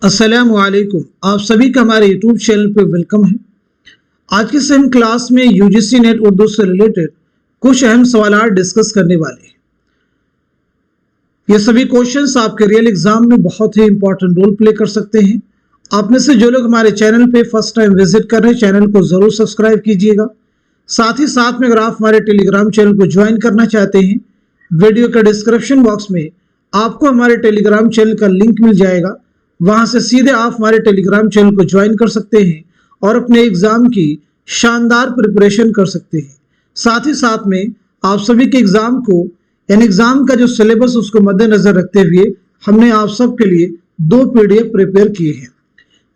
अस्सलामुअलैकुम। आप सभी का हमारे यूट्यूब चैनल पे वेलकम है। आज की सेम क्लास में यूजीसी नेट उर्दू से रिलेटेड कुछ अहम सवाल डिस्कस करने वाले हैं। ये सभी क्वेश्चंस आपके रियल एग्जाम में बहुत ही इंपॉर्टेंट रोल प्ले कर सकते हैं। आप में से जो लोग हमारे चैनल पे फर्स्ट टाइम विजिट कर रहे हैं, चैनल को जरूर सब्सक्राइब कीजिएगा। साथ ही साथ में अगर आप हमारे टेलीग्राम चैनल को ज्वाइन करना चाहते हैं, वीडियो के डिस्क्रिप्शन बॉक्स में आपको हमारे टेलीग्राम चैनल का लिंक मिल जाएगा। वहां से सीधे आप हमारे टेलीग्राम चैनल को ज्वाइन कर सकते हैं और अपने एग्जाम की शानदार प्रिपरेशन कर सकते हैं। साथ ही साथ में आप सभी के एग्जाम को यानी एग्जाम का जो सिलेबस उसको मद्देनजर रखते हुए हमने आप सबके लिए 2 पीडीएफ प्रिपेयर किए हैं।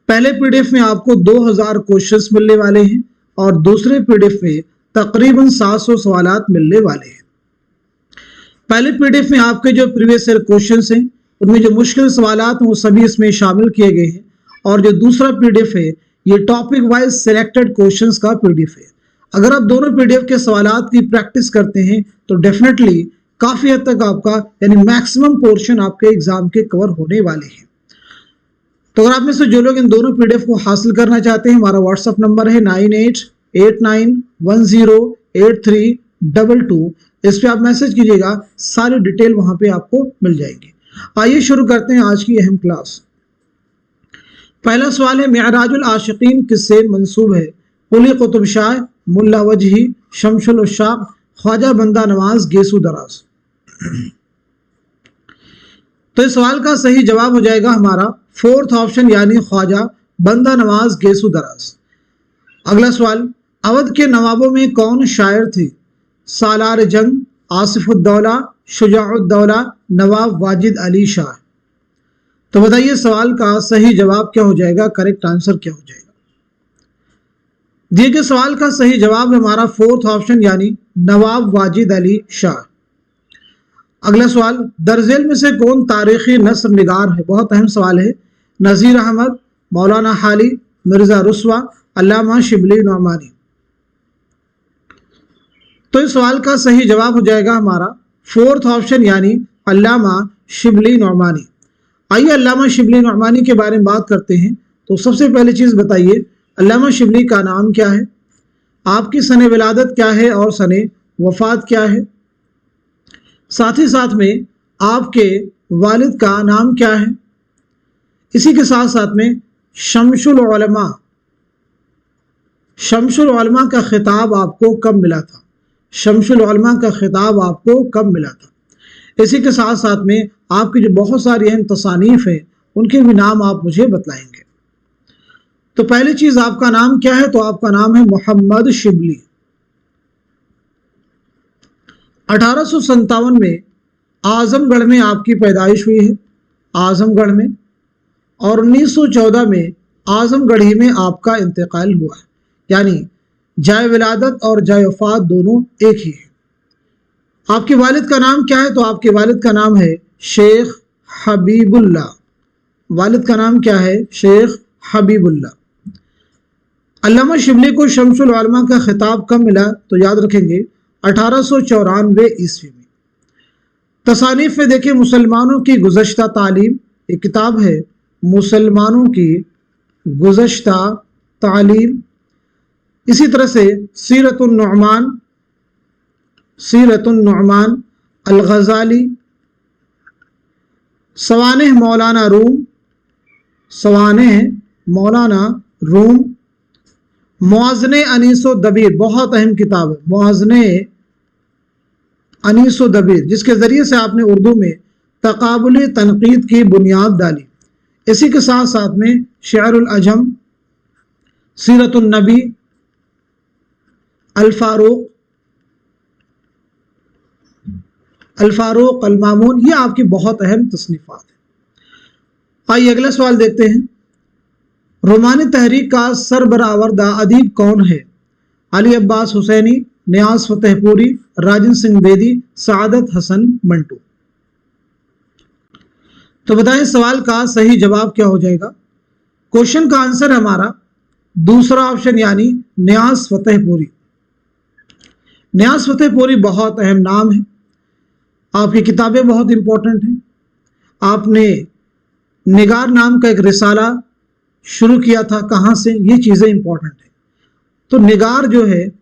पहले पीडीएफ में आपको 2000 क्वेश्चंस मिलने वाले हैं और दूसरे पीडीएफ में तकरीबन 700 सवालात मिलने वाले हैं। पहले पीडीएफ में आपके जो प्रीवियस ईयर क्वेश्चंस हैं उनमें जो मुश्किल सवालात हैं वो सभी इसमें शामिल किए गए हैं, और जो दूसरा पीडीएफ है ये टॉपिक वाइज सिलेक्टेड क्वेश्चंस का पीडीएफ है। अगर आप दोनों पीडीएफ के सवालात की प्रैक्टिस करते हैं तो डेफिनेटली काफी हद तक आपका यानी मैक्सिमम पोर्शन आपके एग्जाम के कवर होने वाले हैं। तो अगर आप में से जो लोग इन दोनों पीडीएफ को हासिल करना चाहते हैं, हमारा व्हाट्सएप नंबर है 9889108322। इस पे आप मैसेज कीजिएगा, सारी डिटेल वहां पे आपको मिल जाएगी। आइए शुरू करते हैं आज की अहम क्लास। पहला सवाल है, मिअराजुल आशिकीन किससे मंसूब है? कुली कुतुब शाह, मुल्ला वजही, शमशुल उशाक, ख्वाजा बंदा नवाज, गेसू दराज। तो इस सवाल का सही जवाब हो जाएगा हमारा 4th ऑप्शन यानी ख्वाजा बंदा नवाज गेसू दराज। अगला सवाल, अवध के नवाबों में कौन शायर थे? सालार जंग, आसिफुद्दौला, शुजाउद्दौला, नवाब वाजिद अली शाह। तो बताइए सवाल का सही जवाब क्या हो जाएगा, करेक्ट आंसर क्या हो जाएगा? दिए गए सवाल का सही जवाब है हमारा 4th ऑप्शन यानी नवाब वाजिद अली शाह। अगला सवाल, दरजेल में से कौन तारीखी नस्र निगार है? बहुत अहम सवाल है। नज़ीर अहमद, मौलाना हाली, मिर्जा रुस्वा, अल्लामा शिबली नौमानी। तो इस सवाल का सही जवाब हो जाएगा हमारा 4th ऑप्शन यानी अल्लामा शिबली नौमानी। आइए अल्लामा शिबली नौमानी के बारे में बात करते हैं। तो सबसे पहली चीज़ बताइए, अल्लामा शिबली का नाम क्या है, आपकी सने विलादत क्या है और सने वफात क्या है? साथ ही साथ में आपके वालिद का नाम क्या है? इसी के साथ साथ में शमशुल उलमा का खिताब आपको कब मिला था? शमशुल उलमा का खिताब आपको कब मिला था? इसी के साथ साथ में आपकी जो बहुत सारी अहम तसानीफ हैं उनके भी नाम आप मुझे बतलाएंगे। तो पहली चीज, आपका नाम क्या है? तो आपका नाम है मोहम्मद शिबली। 1857 में आजमगढ़ में आपकी पैदाइश हुई है, आजमगढ़ में, और 1914 में आजमगढ़ ही में आपका इंतकाल हुआ है। यानी जाए विलादत और जाए वफात दोनों एक ही है। आपके वालिद का नाम क्या है? तो आपके वालिद का नाम है शेख हबीबुल्लाह। वालिद का नाम क्या है? शेख हबीबुल्लाह। अल्लामा शिबली को शमसुल उलमा का खिताब कब मिला? तो याद रखेंगे 1894 ईस्वी में। तसानीफ में देखिए, मुसलमानों की गुज़श्ता तालीम, एक किताब है मुसलमानों की गुज़श्ता तालीम। इसी तरह से सीरतुन नुअमान अल-गज़ाली, सवानेह मौलाना रूम, मुआज़ने अनीसो दबीर, बहुत अहम किताब है मुआज़ने अनीसो दबीर, जिसके ज़रिए से आपने उर्दू में तक़ाबुली तनक़ीद की बुनियाद डाली। इसी के साथ साथ में शेअरुल अजम, सीरतुन नबी, अल-फारूक अल-मामून, ये आपकी बहुत अहम तसनीफ़ात है। आइए अगला सवाल देखते हैं। रोमानी तहरीक का सरबरावर्दा अदीब कौन है? अली अब्बास हुसैनी, नियाज फतेहपुरी, राजन सिंह बेदी, सआदत हसन मंटू। तो बताएं सवाल का सही जवाब क्या हो जाएगा? क्वेश्चन का आंसर हमारा दूसरा ऑप्शन यानी नियाज फतेहपुरी। नियाज फतेहपुरी बहुत अहम नाम है, आपकी किताबें बहुत इंपॉर्टेंट हैं। आपने निगार नाम का एक रिसाला शुरू किया था, कहाँ से? ये चीज़ें इंपॉर्टेंट है। तो निगार जो है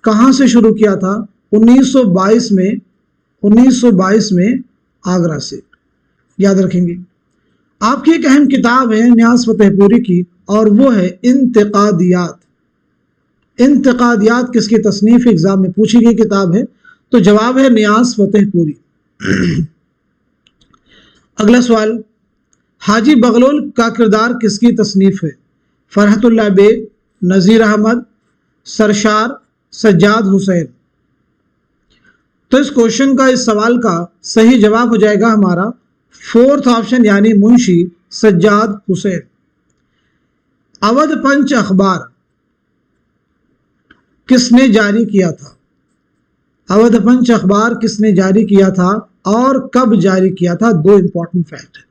कहाँ से शुरू किया था? 1922 में आगरा से, याद रखेंगे। आपकी एक अहम किताब है नियाज़ फतेहपुरी की, और वो है इंतिकादियात। इंतिकादियात किसकी तसनीफ? एग्जाम में पूछी गई किताब है, तो जवाब है नियाज़ फतेहपुरी। अगला सवाल, हाजी बगलोल का किरदार किसकी तसनीफ है? फरहतुल्लाह बेग, नज़ीर अहमद, सरशार, सज्जाद हुसैन। तो इस क्वेश्चन का, इस सवाल का सही जवाब हो जाएगा हमारा फोर्थ ऑप्शन, यानी मुंशी सज्जाद हुसैन। अवध पंच अखबार किसने जारी किया था? अवध पंच अखबार किसने जारी किया था और कब जारी किया था? दो इंपॉर्टेंट फैक्ट है।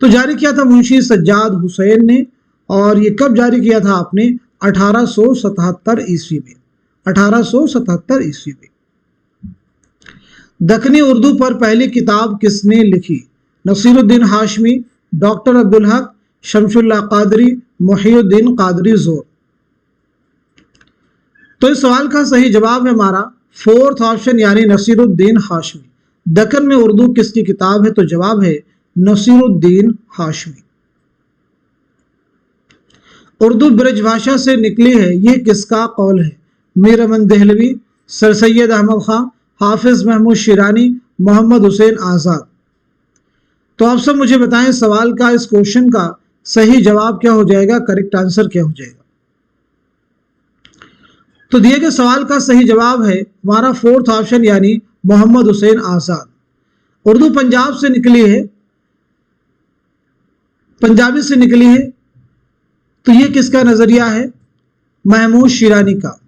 तो जारी किया था मुंशी सज्जाद हुसैन ने, और ये कब जारी किया था आपने? 1877 ईस्वी में। 1877 ईस्वी में। दक्कनी उर्दू पर पहली किताब किसने लिखी? नसीरुद्दीन हाशमी, डॉक्टर अब्दुल हक, शमसुल्लाह कादरी, मुहियुद्दीन कादरी जोर। तो इस सवाल का सही जवाब है हमारा फोर्थ ऑप्शन, यानी नसीरुद्दीन हाशमी। दक्कन में उर्दू किसकी किताब है? तो जवाब है नसीरुद्दीन हाशमी। उर्दू ब्रज भाषा से निकली है, यह किसका कौल है? मीर अमन देहलवी, सर सैयद अहमद खां, हाफिज महमूद शिरानी, मोहम्मद हुसैन आज़ाद। तो आप सब मुझे बताएं, सवाल का, इस क्वेश्चन का सही जवाब क्या हो जाएगा? करेक्ट आंसर क्या हो जाएगा? तो दिए गए सवाल का सही जवाब है हमारा फोर्थ ऑप्शन, यानी मोहम्मद हुसैन आज़ाद। उर्दू पंजाब से निकली है, पंजाबी से निकली है, तो ये किसका नजरिया है? महमूद शिरानी का।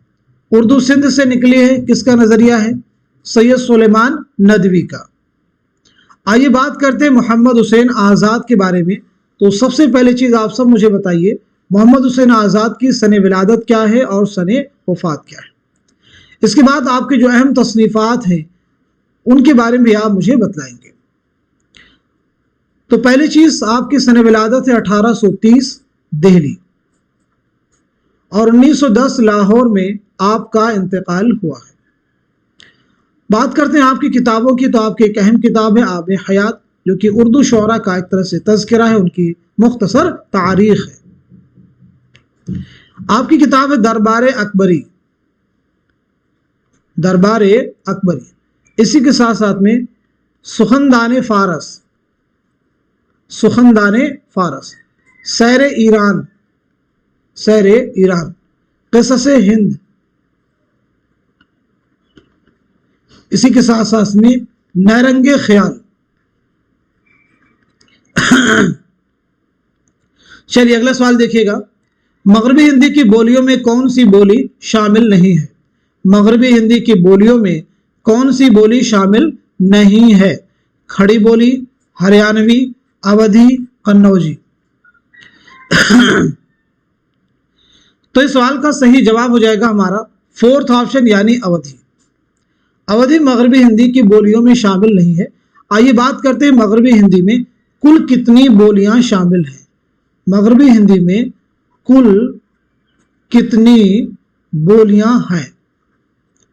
उर्दू सिंध से निकली है, किसका नजरिया है? सैयद सुलेमान नदवी का। आइए बात करते हैं मोहम्मद हुसैन आज़ाद के बारे में। तो सबसे पहले चीज आप सब मुझे बताइए, मोहम्मद हुसैन आज़ाद की सने विलादत क्या है और सने वफात क्या है? इसके बाद आपके जो अहम तसनीफात हैं उनके बारे में भी आप मुझे बतलाएंगे। तो पहली चीज, आपकी सने विलादत है 1830 दिल्ली, और 1910 लाहौर में आपका इंतकाल हुआ है। बात करते हैं आपकी किताबों की, तो आपकी एक अहम किताब है आब हयात, जो कि उर्दू शोरा का एक तरह से तज़किरा है, उनकी मुख्तसर तारीख है। आपकी किताब है दरबार अकबरी, दरबार अकबरी। इसी के साथ साथ में सुखनदान फारस, सुखनदान फारस, सैर ईरान, सैर ईरान, क़िसस हिंद, इसी के साथ साथ में नैरंगे ख्याल। चलिए अगला सवाल देखिएगा, मगरबी हिंदी की बोलियों में कौन सी बोली शामिल नहीं है? मगरबी हिंदी की बोलियों में कौन सी बोली शामिल नहीं है? खड़ी बोली, हरियाणवी, अवधी, कन्नौजी। तो इस सवाल का सही जवाब हो जाएगा हमारा फोर्थ ऑप्शन, यानी अवधी। अवधी मगरबी हिंदी की बोलियों में शामिल नहीं है। आइए बात करते हैं मगरबी हिंदी में कुल कितनी बोलियां शामिल हैं? मगरबी हिंदी में कुल कितनी बोलियां हैं,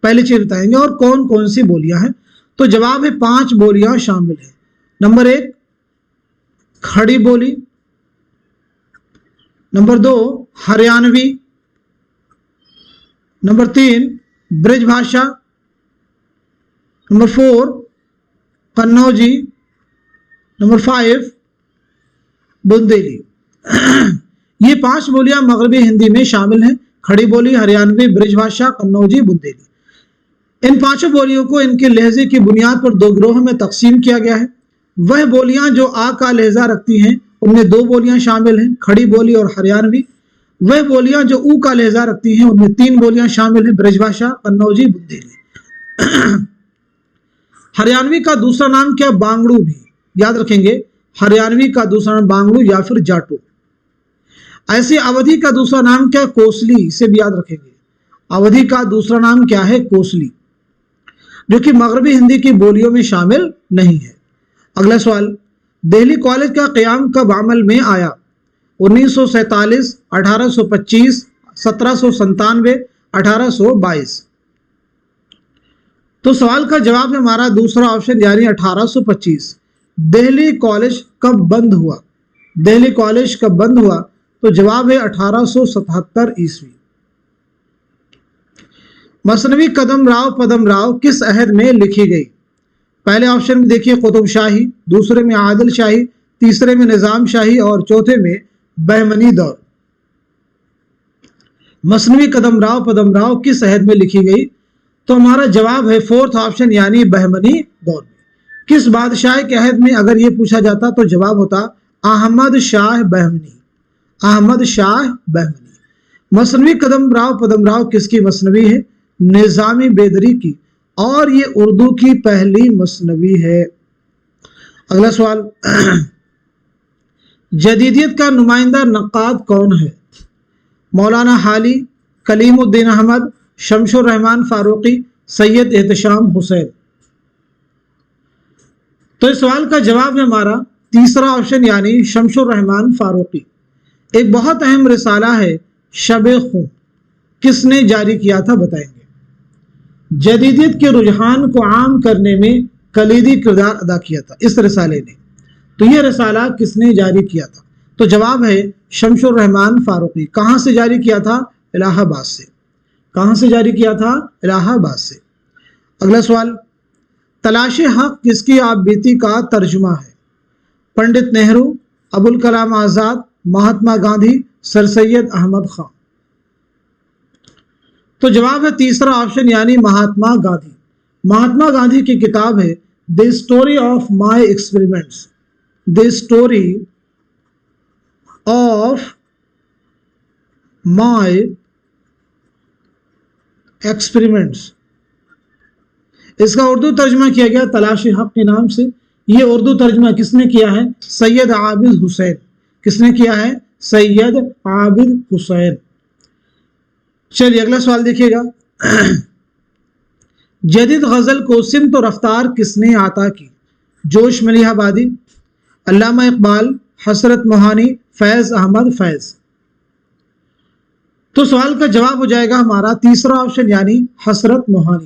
पहली चीज बताएंगे, और कौन कौन सी बोलियां हैं। तो जवाब है 5 बोलियां शामिल हैं। नंबर 1 खड़ी बोली, number 2 Haryanvi, number 3 Brajbhasha, number 4 Kannauji, number 5 Bundeli. ये 5 बोलियां मगरबी हिंदी में शामिल हैं, खड़ी बोली, हरियाणवी, ब्रजभाषा, कन्नौजी, बुंदेली। इन 5 बोलियों को इनके लहजे की बुनियाद पर 2 गिरोह में तकसीम किया गया है। वह बोलियां जो आ का लहजा रखती हैं उनमें 2 बोलियां शामिल हैं, खड़ी बोली और हरियाणवी। वह बोलियां जो ऊ का लहजा रखती हैं उनमें 3 बोलियां शामिल हैं, ब्रजभाषा, कन्नौजी, बुंदेली। हरियाणवी का दूसरा नाम क्या? बांगड़ू भी, याद रखेंगे। हरियाणवी का दूसरा नाम बांगड़ू या फिर जाटो। ऐसे अवधी का दूसरा नाम क्या? कोसली, इसे भी याद रखेंगे। अवधी का दूसरा नाम क्या है? कोसली, जो कि मगरबी हिंदी की बोलियों में शामिल नहीं है। अगला सवाल, دہلی کالج کا قیام کب عمل میں آیا؟ 1947، 1825، 1797، 1822۔ تو سوال کا جواب ہے ہمارا دوسرا آپشن یعنی 1825۔ دہلی کالج کب بند ہوا؟ دہلی کالج کب بند ہوا؟ تو جواب ہے 1877 عیسوی۔ مثنوی قدم راؤ پدم راؤ کس عہد میں لکھی گئی؟ پہلے آپشن میں دیکھیے قطب شاہی، دوسرے میں عادل شاہی، تیسرے میں نظام شاہی اور چوتھے میں بہمنی دور۔ مثنوی قدم راؤ پدم راؤ کس عہد میں لکھی گئی؟ تو ہمارا جواب ہے فورتھ آپشن یعنی بہمنی دور میں۔ کس بادشاہ کے عہد میں اگر یہ پوچھا جاتا تو جواب ہوتا احمد شاہ بہمنی، احمد شاہ بہمنی۔ مثنوی قدم راؤ پدم راؤ کس کی مثنوی ہے؟ نظامی بیدری کی، اور یہ اردو کی پہلی مثنوی ہے۔ اگلا سوال، جدیدیت کا نمائندہ نقاد کون ہے؟ مولانا حالی، کلیم الدین احمد، شمس الرحمن فاروقی، سید احتشام حسین۔ تو اس سوال کا جواب ہے ہمارا تیسرا آپشن یعنی شمس الرحمن فاروقی۔ ایک بہت اہم رسالہ ہے شب خون، کس نے جاری کیا تھا بتائیں گے؟ جدیدیت کے رجحان کو عام کرنے میں کلیدی کردار ادا کیا تھا اس رسالے نے۔ تو یہ رسالہ کس نے جاری کیا تھا؟ تو جواب ہے شمس الرحمن فاروقی۔ کہاں سے جاری کیا تھا؟ الہ آباد سے۔ کہاں سے جاری کیا تھا؟ الہ آباد سے۔ اگلا سوال، تلاش حق کس کی آپ بیتی کا ترجمہ ہے؟ پنڈت نہرو، ابوالکلام آزاد، مہاتما گاندھی، سر سید احمد خان۔ تو جواب ہے تیسرا آپشن یعنی مہاتما گاندھی۔ مہاتما گاندھی کی کتاب ہے the story of my experiments, the story of my experiments. اس کا اردو ترجمہ کیا گیا تلاش حق کے نام سے۔ یہ اردو ترجمہ کس نے کیا ہے؟ سید عابد حسین۔ کس نے کیا ہے؟ سید عابد حسین۔ چلیے اگلا سوال دیکھیے گا، جدید غزل کو سمت و رفتار کس نے عطا کی؟ جوش ملیح آبادی، علامہ اقبال، حسرت موہانی، فیض احمد فیض۔ تو سوال کا جواب ہو جائے گا ہمارا تیسرا آپشن یعنی حسرت موہانی۔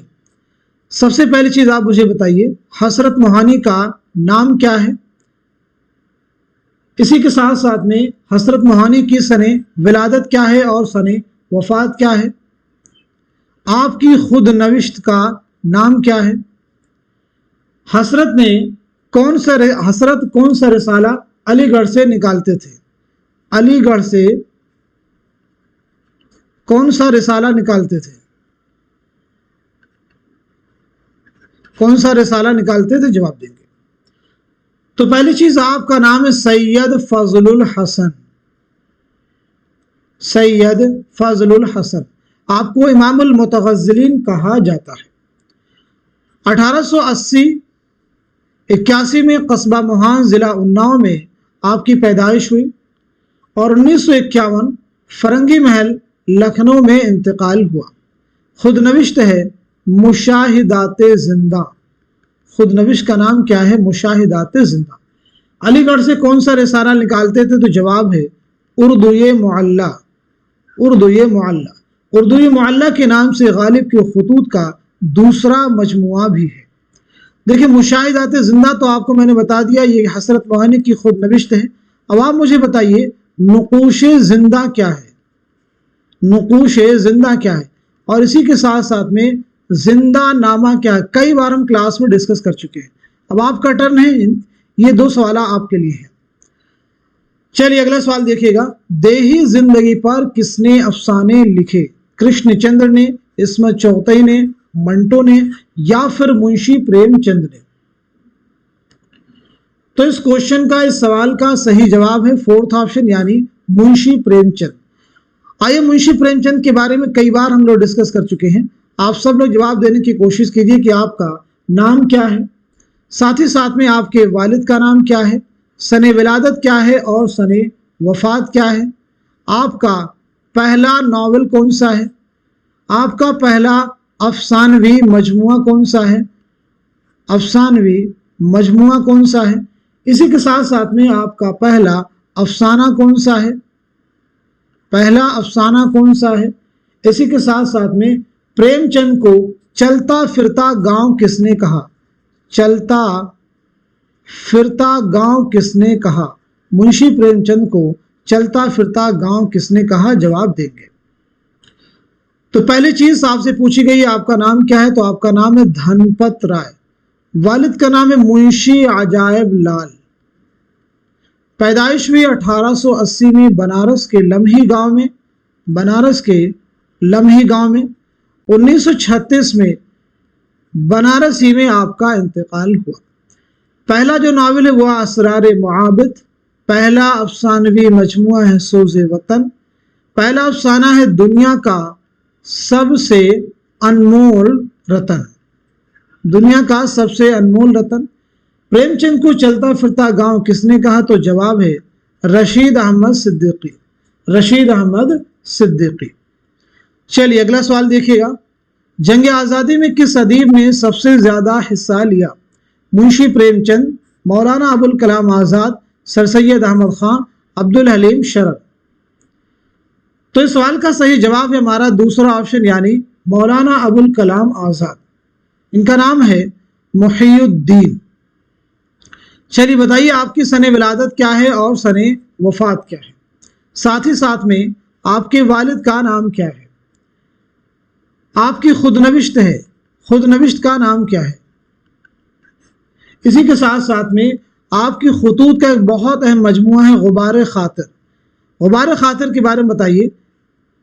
سب سے پہلی چیز آپ مجھے بتائیے حسرت موہانی کا نام کیا ہے؟ اسی کے ساتھ ساتھ میں حسرت موہانی کی سن ولادت کیا ہے اور سن وفات کیا ہے؟ آپ کی خود نوشت کا نام کیا ہے؟ حسرت کون سا رسالہ علی گڑھ سے نکالتے تھے؟ علی گڑھ سے کون سا رسالہ نکالتے تھے؟ کون سا رسالہ نکالتے تھے؟ جواب دیں گے۔ تو پہلی چیز آپ کا نام ہے سید فضل الحسن۔ سید فضل الحسن، آپ کو امام المتغزلین کہا جاتا ہے۔ 1880-81 میں قصبہ موہان ضلع اناؤ میں آپ کی پیدائش ہوئی اور 1951 فرنگی محل لکھنؤ میں انتقال ہوا۔ خود نوشت ہے مشاہدات زندہ۔ خود نوشت کا نام کیا ہے؟ مشاہدات زندہ۔ علی گڑھ سے کون سا رسالہ نکالتے تھے؟ تو جواب ہے اردوئے معلیٰ۔ اردوئے معلیٰ، اردوئے معلیٰ کے نام سے غالب کے خطوط کا دوسرا مجموعہ بھی ہے۔ دیکھیں مشاہدات زندہ تو آپ کو میں نے بتا دیا یہ حسرت موہانی کی خود نوشت ہے۔ اب آپ مجھے بتائیے نقوش زندہ کیا ہے؟ نقوش زندہ کیا ہے؟ اور اسی کے ساتھ ساتھ میں زندہ نامہ کیا ہے؟ کئی بار ہم کلاس میں ڈسکس کر چکے ہیں۔ اب آپ کا ٹرن ہے، یہ دو سوالہ آپ کے لیے ہیں۔ چلیے اگلا سوال دیکھیے گا، دیہی زندگی پر کس نے افسانے لکھے؟ کرشن چندر نے، عصمت چوگتائی نے، منٹو نے یا پھر منشی پریم چند نے؟ تو اس کوشچن کا، اس سوال کا صحیح جواب ہے فورتھ آپشن یعنی منشی پریم چند۔ آئیے منشی پریم چند کے بارے میں کئی بار ہم لوگ ڈسکس کر چکے ہیں۔ آپ سب لوگ جواب دینے کی کوشش کیجئے کہ آپ کا نام کیا ہے، ساتھ ہی ساتھ میں آپ کے والد کا نام کیا ہے، سن ولادت کیا ہے اور سن وفات کیا ہے، آپ کا پہلا ناول کون سا ہے، آپ کا پہلا افسانوی مجموعہ کون سا ہے، افسانوی مجموعہ کون سا ہے، इसी के साथ साथ में आपका पहला अफसाना कौन सा है, पहला अफसाना कौन सा है। इसी के साथ साथ में प्रेमचंद को चलता फिरता गांव किसने कहा, चलता फिरता गांव किसने कहा, मुंशी प्रेमचंद को चलता फिरता गांव किसने कहा, जवाब देंगे। तो पहली चीज आपसे पूछी गई आपका नाम क्या है, तो आपका नाम है धनपत राय, वालिद का नाम है मुंशी अजायब लाल, पैदाइश हुई 1880 में बनारस के लम्ही गांव में, बनारस के लम्ही गांव में। 1936 में बनारस ही में आपका इंतकाल हुआ। पहला जो नावल है वो असरार मुआबिद, पहला अफसानवी मजमुआ है सोज़े वतन, पहला अफसाना है दुनिया का सबसे अनमोल रतन, दुनिया का सबसे अनमोल रतन। प्रेमचंद को चलता फिरता गांव किसने कहा, तो जवाब है रशीद अहमद सिद्दीकी, रशीद अहमद सिद्दीकी। चलिए अगला सवाल देखिएगा, जंग आज़ादी में किस अदीब ने सबसे ज्यादा हिस्सा लिया, मुंशी प्रेमचंद, मौलाना अबुल कलाम आज़ाद, सर सैयद अहमद खां, अब्दुल हलीम शरद। तो इस सवाल का सही जवाब है हमारा दूसरा ऑप्शन यानी मौलाना अबुल कलाम आज़ाद, इनका नाम है मुहियुद्दीन। चलिए बताइए आपकी सने विलादत क्या है और सने वफात क्या है, साथ ही साथ में आपके वालिद का नाम क्या है, आपकी खुदनविश्त है, खुदनविश्त का नाम क्या है। इसी के साथ साथ में आपकी खतूत का एक बहुत अहम मजमुआ है गुबार खातिर, गुबार खातिर के बारे में बताइए।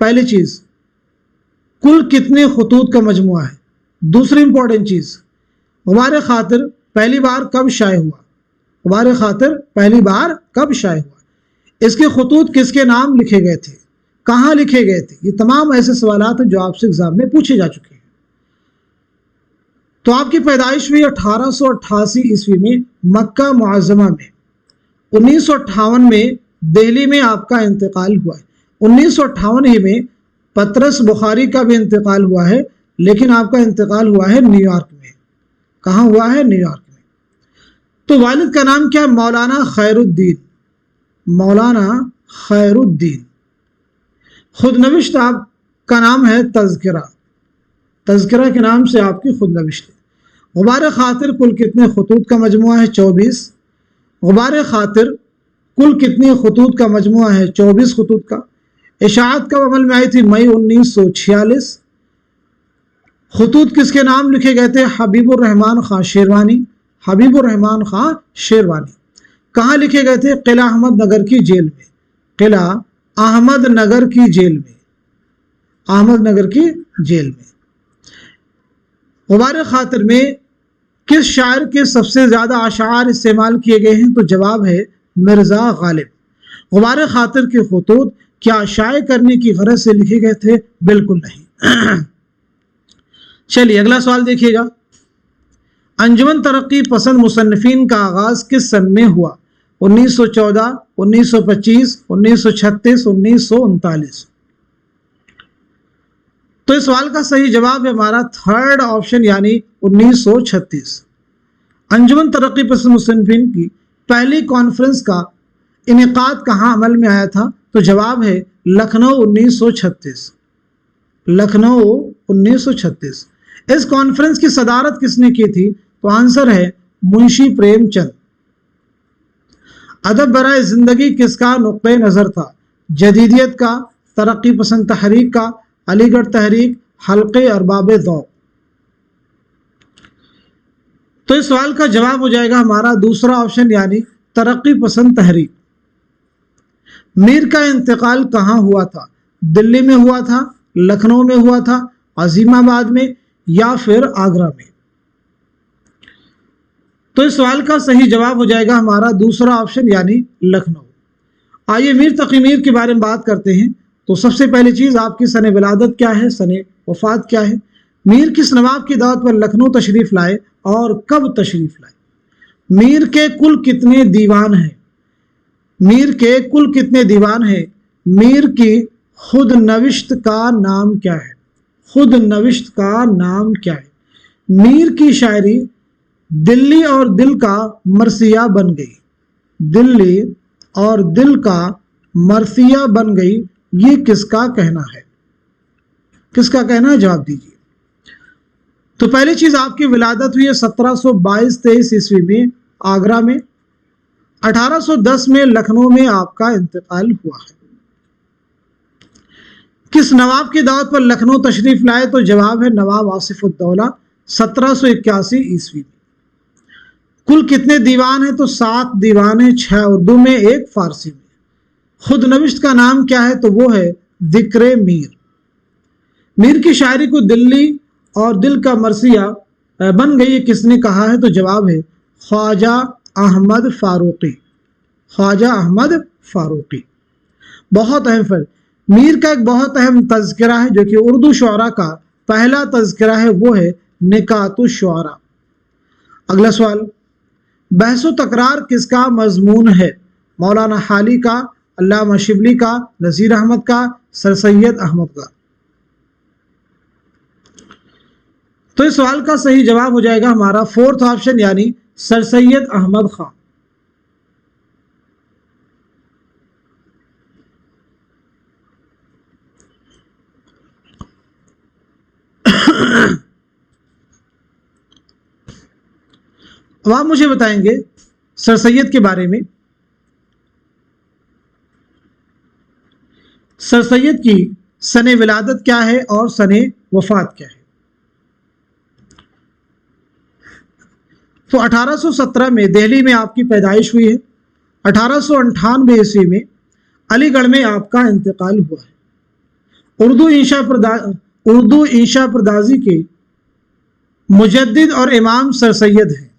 पहली चीज कुल कितने खतूत का मजमुआ है, दूसरी इंपॉर्टेंट चीज गुबार खातिर पहली बार कब शाये हुआ, गुबार खातिर पहली बार कब शाये हुआ, इसके खतूत किसके नाम लिखे गए थे, कहाँ लिखे गए थे। ये तमाम ऐसे सवालात हैं जो आपसे एग्जाम में पूछे जा चुके हैं। तो आपकी पैदाइश हुई 1888 ईस्वी में मक्का मुअज़्ज़मा में, 1958 में दिल्ली में आपका इंतकाल हुआ है। 1958 ही में पतरस बुखारी का भी इंतकाल हुआ है, लेकिन आपका इंतकाल हुआ है न्यूयॉर्क में। कहाँ हुआ है, न्यूयॉर्क में। तो वालिद का नाम क्या है, मौलाना खैरुद्दीन, मौलाना खैरुद्दीन। खुदनविश्त आपका नाम है तज़किरा, तज़किरा के नाम से आपकी खुदनविश्त है। गुबार खातिर कुल कितने खतूत का मजमुआ है, 24। गुबार खातिर कुल कितने खतूत का मजमुआ है, 24 खतूत का। इशाअत कब अमल में आई थी, मई 1946। खतूत किसके नाम लिखे गए थे, हबीबुर रहमान खां शेरवानी, हबीबुर रहमान खां शेरवानी। कहाँ लिखे गए थे, किला अहमद नगर की जेल में, किला अहमद नगर की जेल में, अहमद नगर की जेल में। गुबार खातिर में किस शायर के सबसे ज्यादा अशार इस्तेमाल किए गए हैं, तो जवाब है मिर्जा गालिब। गुबार खातिर के खतूत क्या शाये करने की गरज से लिखे गए थे, बिल्कुल नहीं। चलिए अगला सवाल देखिएगा, अंजुमन तरक्की पसंद मुसन्निफीन का आगाज किस सन में हुआ, 1914, 1925, 1936, 1939। तो इस सवाल का सही जवाब है हमारा थर्ड ऑप्शन यानी 1936। अंजुमन तरक्की पसंद मुसन्निफीन की पहली कॉन्फ्रेंस का इनेकाद कहाँ अमल में आया था, तो जवाब है लखनऊ 1936, लखनऊ 1936। इस कॉन्फ्रेंस की सदारत किसने की थी, तो आंसर है मुंशी प्रेमचंद। अदब बराए जिंदगी किसका नुक्ते नजर था, जदीदियत का, तरक्की पसंद तहरीक का, अलीगढ़ तहरीक, हल्के अरबाब ज़ौक़। तो इस सवाल का जवाब हो जाएगा हमारा दूसरा ऑप्शन यानी तरक्की पसंद तहरीक। मीर का इंतकाल कहाँ हुआ था, दिल्ली में हुआ था, लखनऊ में हुआ था, अजीमाबाद में, या फिर आगरा में। तो इस सवाल का सही जवाब हो जाएगा हमारा दूसरा ऑप्शन यानी लखनऊ। आइए मीर तकी मीर के बारे में बात करते हैं। तो सबसे पहली चीज आपकी सने विलादत क्या है, सने वफात क्या है, मीर किस नवाब की दावत पर लखनऊ तशरीफ लाए और कब तशरीफ लाए, मीर के कुल कितने दीवान हैं, मीर के कुल कितने दीवान हैं, मीर की खुद नविश्त का नाम क्या है, खुद नविश्त का नाम क्या है। मीर की शायरी दिल्ली और दिल का मरसिया बन गई, दिल्ली और दिल का मरसिया बन गई, ये किसका कहना है? किसका कहना है? जवाब दीजिए। तो पहली चीज, आपकी विलादत हुई है 1722-23 ईस्वी में आगरा में। 1810 में लखनऊ में आपका इंतकाल हुआ है। किस नवाब की दावत पर लखनऊ तशरीफ लाए? तो जवाब है नवाब आसिफउद्दौला, 1781 ईस्वी में। कुल कितने दीवान हैं? तो 7 दीवान हैं, 6 उर्दू में, 1 फारसी में। खुद नविश्त का नाम क्या है? तो वो है जिक्र मीर। मीर की शायरी को दिल्ली और दिल का मरसिया बन गई, किसने कहा है? तो जवाब है ख्वाजा अहमद फारूकी। ख्वाजा अहमद फारूकी। बहुत अहम फर्क। मीर का एक बहुत अहम तज़किरा है जो कि उर्दू शुअरा का पहला तज़किरा है, वो है निकातुश शुअरा। अगला सवाल, बहसो तकरार किसका मजमून है? मौलाना हाली का, अल्लामा शिबली का, नज़ीर अहमद का, सर सैयद अहमद का। तो इस सवाल का सही जवाब हो जाएगा हमारा 4th ऑप्शन, यानी सर सैयद अहमद खान। अब आप मुझे बताएंगे सर सैयद के बारे में। सर सैयद की सने विलादत क्या है और सने वफात क्या है? तो 1817 में दिल्ली में आपकी पैदाइश हुई है। 1898 ईस्वी में अलीगढ़ में आपका इंतकाल हुआ है। उर्दू इंशा परदाजी के मुजद्दिद और इमाम सर सैयद हैं।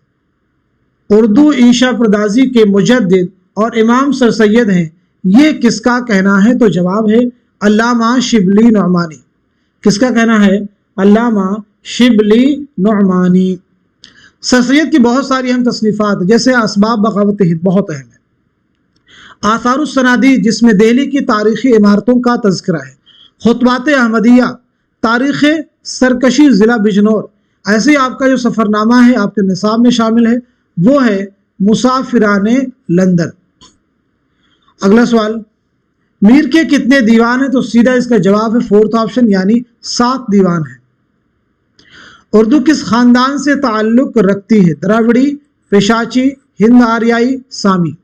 उर्दू इंशा परदाजी के मुजद्दिद और इमाम सर सैयद हैं, ये किसका कहना है? तो जवाब है अल्लामा शिबली नुअमानी। किसका कहना है? अल्लामा शिबली नुअमानी। सर सैयद की बहुत सारी अहम तसनीफ़ात, जैसे असबाब बग़ावत हिंद बहुत अहम है। आसारुस सनादी, जिसमें दिल्ली की तारीख़ी इमारतों का तज़किरा है। खुतबात अहमदिया, तारीख़ सरकशी ज़िला बिजनौर। ऐसे ही आपका जो सफ़रनामा है आपके निसाब में शामिल है, वो है मुसाफिराने लंदन। अगला सवाल, मीर के कितने दीवान हैं? तो सीधा इसका जवाब है 4th ऑप्शन, यानी 7 दीवान है। उर्दू किस खानदान से ताल्लुक रखती है? द्रविड़ी, पेशाची, हिंद आर्याई, सामी।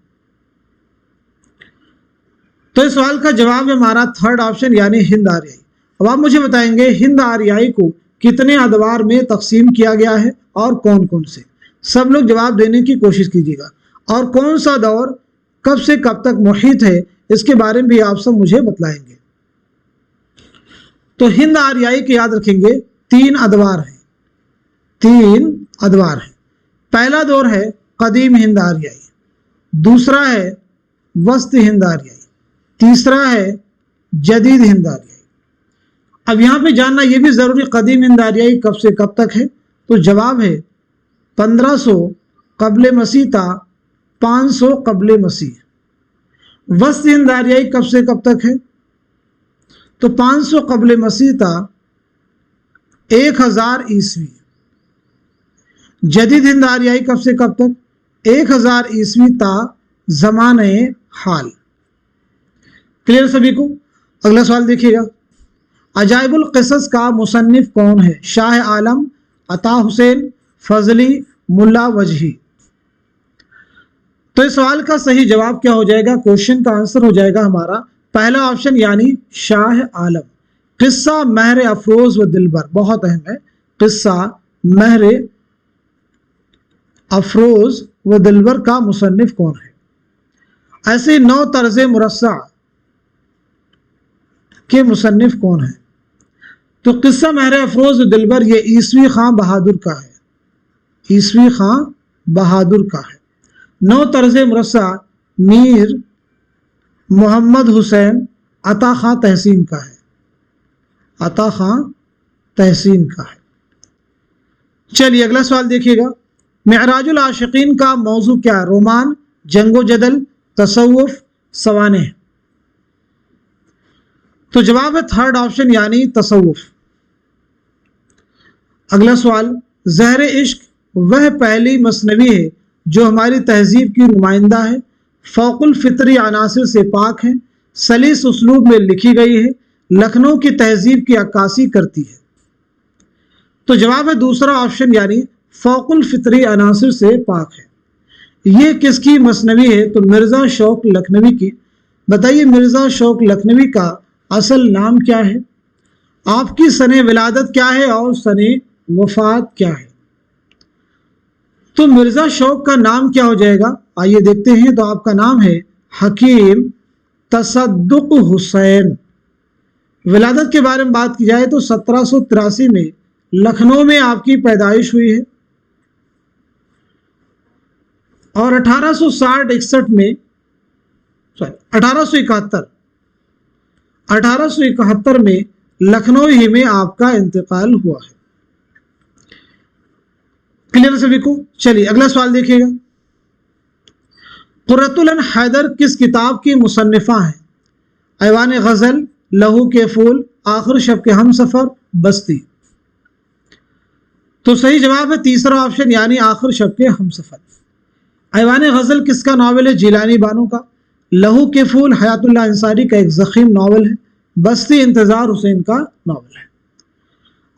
तो इस सवाल का जवाब है हमारा 3rd ऑप्शन, यानी हिंद आर्याई। अब आप मुझे बताएंगे हिंद आर्याई को कितने अदवार में तकसीम किया गया है और कौन कौन से? सब लोग जवाब देने की कोशिश कीजिएगा। और कौन सा दौर कब से कब तक मुहित है, इसके बारे में भी आप सब मुझे बतलाएंगे। तो हिंद आर्याई के याद रखेंगे 3 अदवार हैं। 3 अदवार हैं। पहला दौर है कदीम हिंद आर्याई, दूसरा है वस्त हिंद आर्याई, तीसरा है जदीद हिंद आर्याई। अब यहाँ पे जानना ये भी ज़रूरी, कदीम हिंद आर्याई कब से कब तक है? तो जवाब है 1500 कबल मसीह ता 500 कबल मसीह। वस्त हिंद आर्याई कब से कब तक है? तो 500 कबल मसीह ता 1000 ईस्वी। जदीद हिंद आर्याई कब से कब तक? 1000 ईस्वी ता ज़माने हाल। क्लियर सभी को? अगला सवाल देखिएगा, अजाइबुल क़िसस का मुसन्निफ कौन है? शाह आलम, अता हुसैन, फजली, मुल्ला वजही। तो इस सवाल का सही जवाब क्या हो जाएगा? क्वेश्चन का आंसर हो जाएगा हमारा पहला ऑप्शन, यानी शाह आलम। किस्सा महर अफरोज व दिलबर बहुत अहम है। किस्सा महर अफरोज व दिलबर का मुसन्निफ कौन है? ऐसे 9 तर्ज़ मुरस्सा के मुसन्निफ कौन है? तो किस्सा महर अफरोज व दिलबर ये ईसवी खां बहादुर का है। ईसवी खां बहादुर का है। 9 तर्ज़ मुरस्सा मीर मोहम्मद हुसैन अता खां तहसीन का है। अता खां तहसीन का है। चलिए अगला सवाल देखिएगा, मेराजुल आशिकीन का मौजू क्या है? रोमान, जंगो जदल, तसव्वुफ, सवाने। तो जवाब है 3rd ऑप्शन, यानी तसव्वुफ। अगला सवाल, ज़हर इश्क वह पहली मसनवी है जो हमारी तहजीब की नुमाइंदा है। फौकुल फितरी अनासिर से पाक है, सलीस उसलूब में लिखी गई है, लखनऊ की तहजीब की अक्कासी करती है। तो जवाब है दूसरा ऑप्शन यानी फौकुल फितरी अनासिर से पाक है। ये किसकी मसनवी है? तो मिर्ज़ा शौक लखनवी की। बताइए मिर्ज़ा शौक लखनवी का असल नाम क्या है, आपकी सने विलादत क्या है और सने वफात क्या है? तो मिर्ज़ा शौक का नाम क्या हो जाएगा, आइए देखते हैं। तो आपका नाम है हकीम तसद्दुक हुसैन। विलादत के बारे में बात की जाए तो 1783 में लखनऊ में आपकी पैदाइश हुई है और 1861 में 1871 में लखनऊ ही में आपका इंतकाल हुआ है। क्लियर सभी को? चलिए अगला सवाल देखिएगा। कुर्रतुल ऐन हैदर किस किताब की मुसन्निफा है? ऐवान गज़ल, लहू के फूल, आखिर शब के हम सफ़र, बस्ती। तो सही जवाब है तीसरा ऑप्शन यानी आखिर शब के हम सफ़र। ऐवान गज़ल किसका नावल है? जिलानी बानो का। लहू के फूल हयातुल्लाह अंसारी का एक ज़ख़ीम नावल है। बस्ती इंतज़ार हुसैन का नावल है।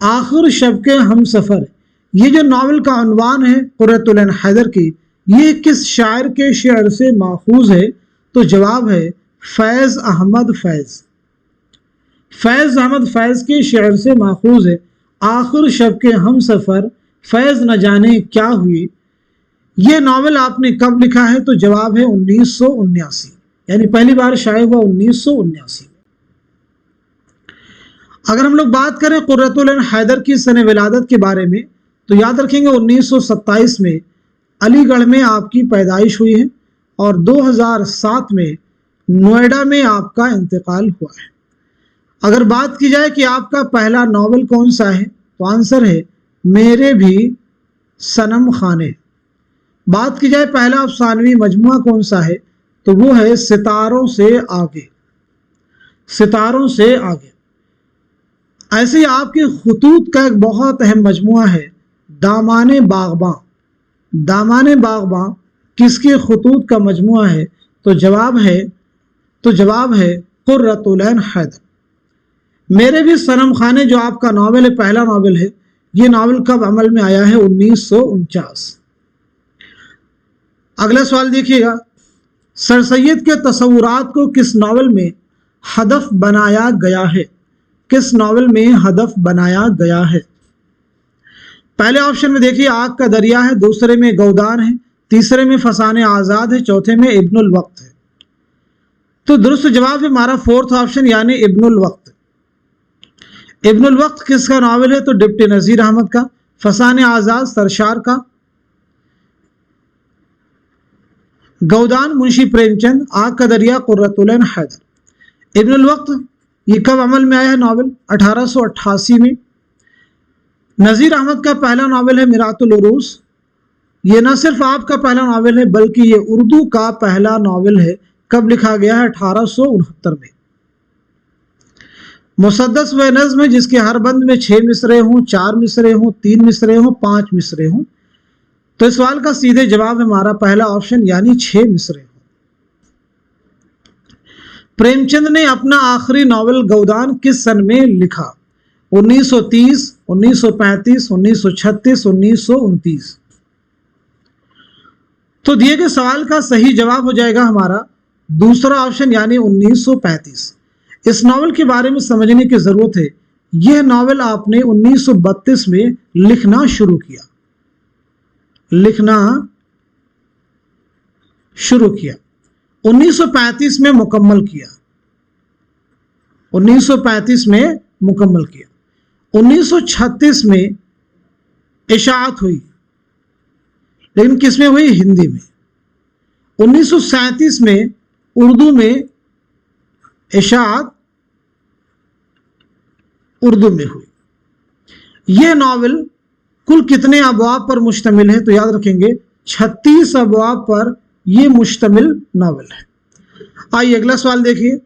आखिर शब के हम सफ़र, ये जो नावल का उन्वान है कुर्रतुल ऐन हैदर की, ये किस शायर के शेर से माखूज है? तो जवाब है फैज़ अहमद फैज़। फैज़ अहमद फैज़ के शेर से माखूज है। आखिर शब के हम सफ़र, फैज़ न जाने क्या हुई। ये नावल आपने कब लिखा है? तो जवाब है 1979, यानी पहली बार शाये हुआ 1979 में। अगर हम लोग बात करें कुर्रतुल ऐन हैदर की सने विलादत के बारे में तो याद रखेंगे 1927 में अलीगढ़ में आपकी पैदाइश हुई है और 2007 में नोएडा में आपका इंतकाल हुआ है। अगर बात की जाए कि आपका पहला नावल कौन सा है तो आंसर है मेरे भी सनम खाने। बात की जाए पहला अफसानवी मजमुआ कौन सा है तो वो है सितारों से आगे। सितारों से आगे। ऐसे ही आपके खुतूत का एक बहुत अहम मजमुआ है दामाने बाग़बां। दामाने बाग़बां किसके खुतूत का मजमुआ है? तो जवाब है कुर्रतुल ऐन हैदर। मेरे भी सनम खाने जो आपका नावल है, पहला नावल है, ये नावल कब अमल में आया है? 1949। अगला सवाल देखिएगा। सर सैयद के तसव्वुरात को किस नावल में हदफ बनाया गया है? किस नावल में हदफ बनाया गया है? पहले ऑप्शन में देखिए आग का दरिया है, दूसरे में गौदान है, तीसरे में फसाने आज़ाद है, चौथे में इब्नुल वक्त है। तो दुरुस्त जवाब है हमारा फोर्थ ऑप्शन यानी इब्नुल वक्त। इब्नुल वक्त किसका नावल है? तो डिप्टी नज़ीर अहमद का। फसाने आज़ाद सरशार का। गौदान मुंशी प्रेमचंद। आग का दरिया कुर्रतुल ऐन हैदर। इब्नुल वक्त ये कब अमल में आया है नावल? 1888 में। नज़ीर अहमद का पहला नावल है मिरातुल उरूस। ये न सिर्फ आपका पहला नावल है बल्कि ये उर्दू का पहला नावल है। कब लिखा गया है? 1869 में। मुसद्दस व नज़्म है जिसके हर बंद में 6 मिसरे हों, 4 मिसरे हों, 3 मिसरे हों, 5 मिसरे हों। तो इस सवाल का सीधे जवाब है हमारा पहला ऑप्शन यानी 6 मिसरे हों। प्रेमचंद ने अपना आखिरी नावल गौदान किस सन में लिखा? 1930, 1935, 1936, 1929। तो दिए गए सवाल का सही जवाब हो जाएगा हमारा दूसरा ऑप्शन यानी 1935। इस नावल के बारे में समझने की जरूरत है। यह नावल आपने 1932 में लिखना शुरू किया। 1935 में मुकम्मल किया। 1935 में मुकम्मल किया। 1936 में इशाअत हुई, लेकिन किस में हुई? हिंदी में। 1937 में उर्दू में इशाअत उर्दू में हुई। यह नावल कुल कितने अबवाब पर मुश्तमिल है? तो याद रखेंगे 36 अबवाब पर यह मुश्तमिल नावल है। आइए अगला सवाल देखिए।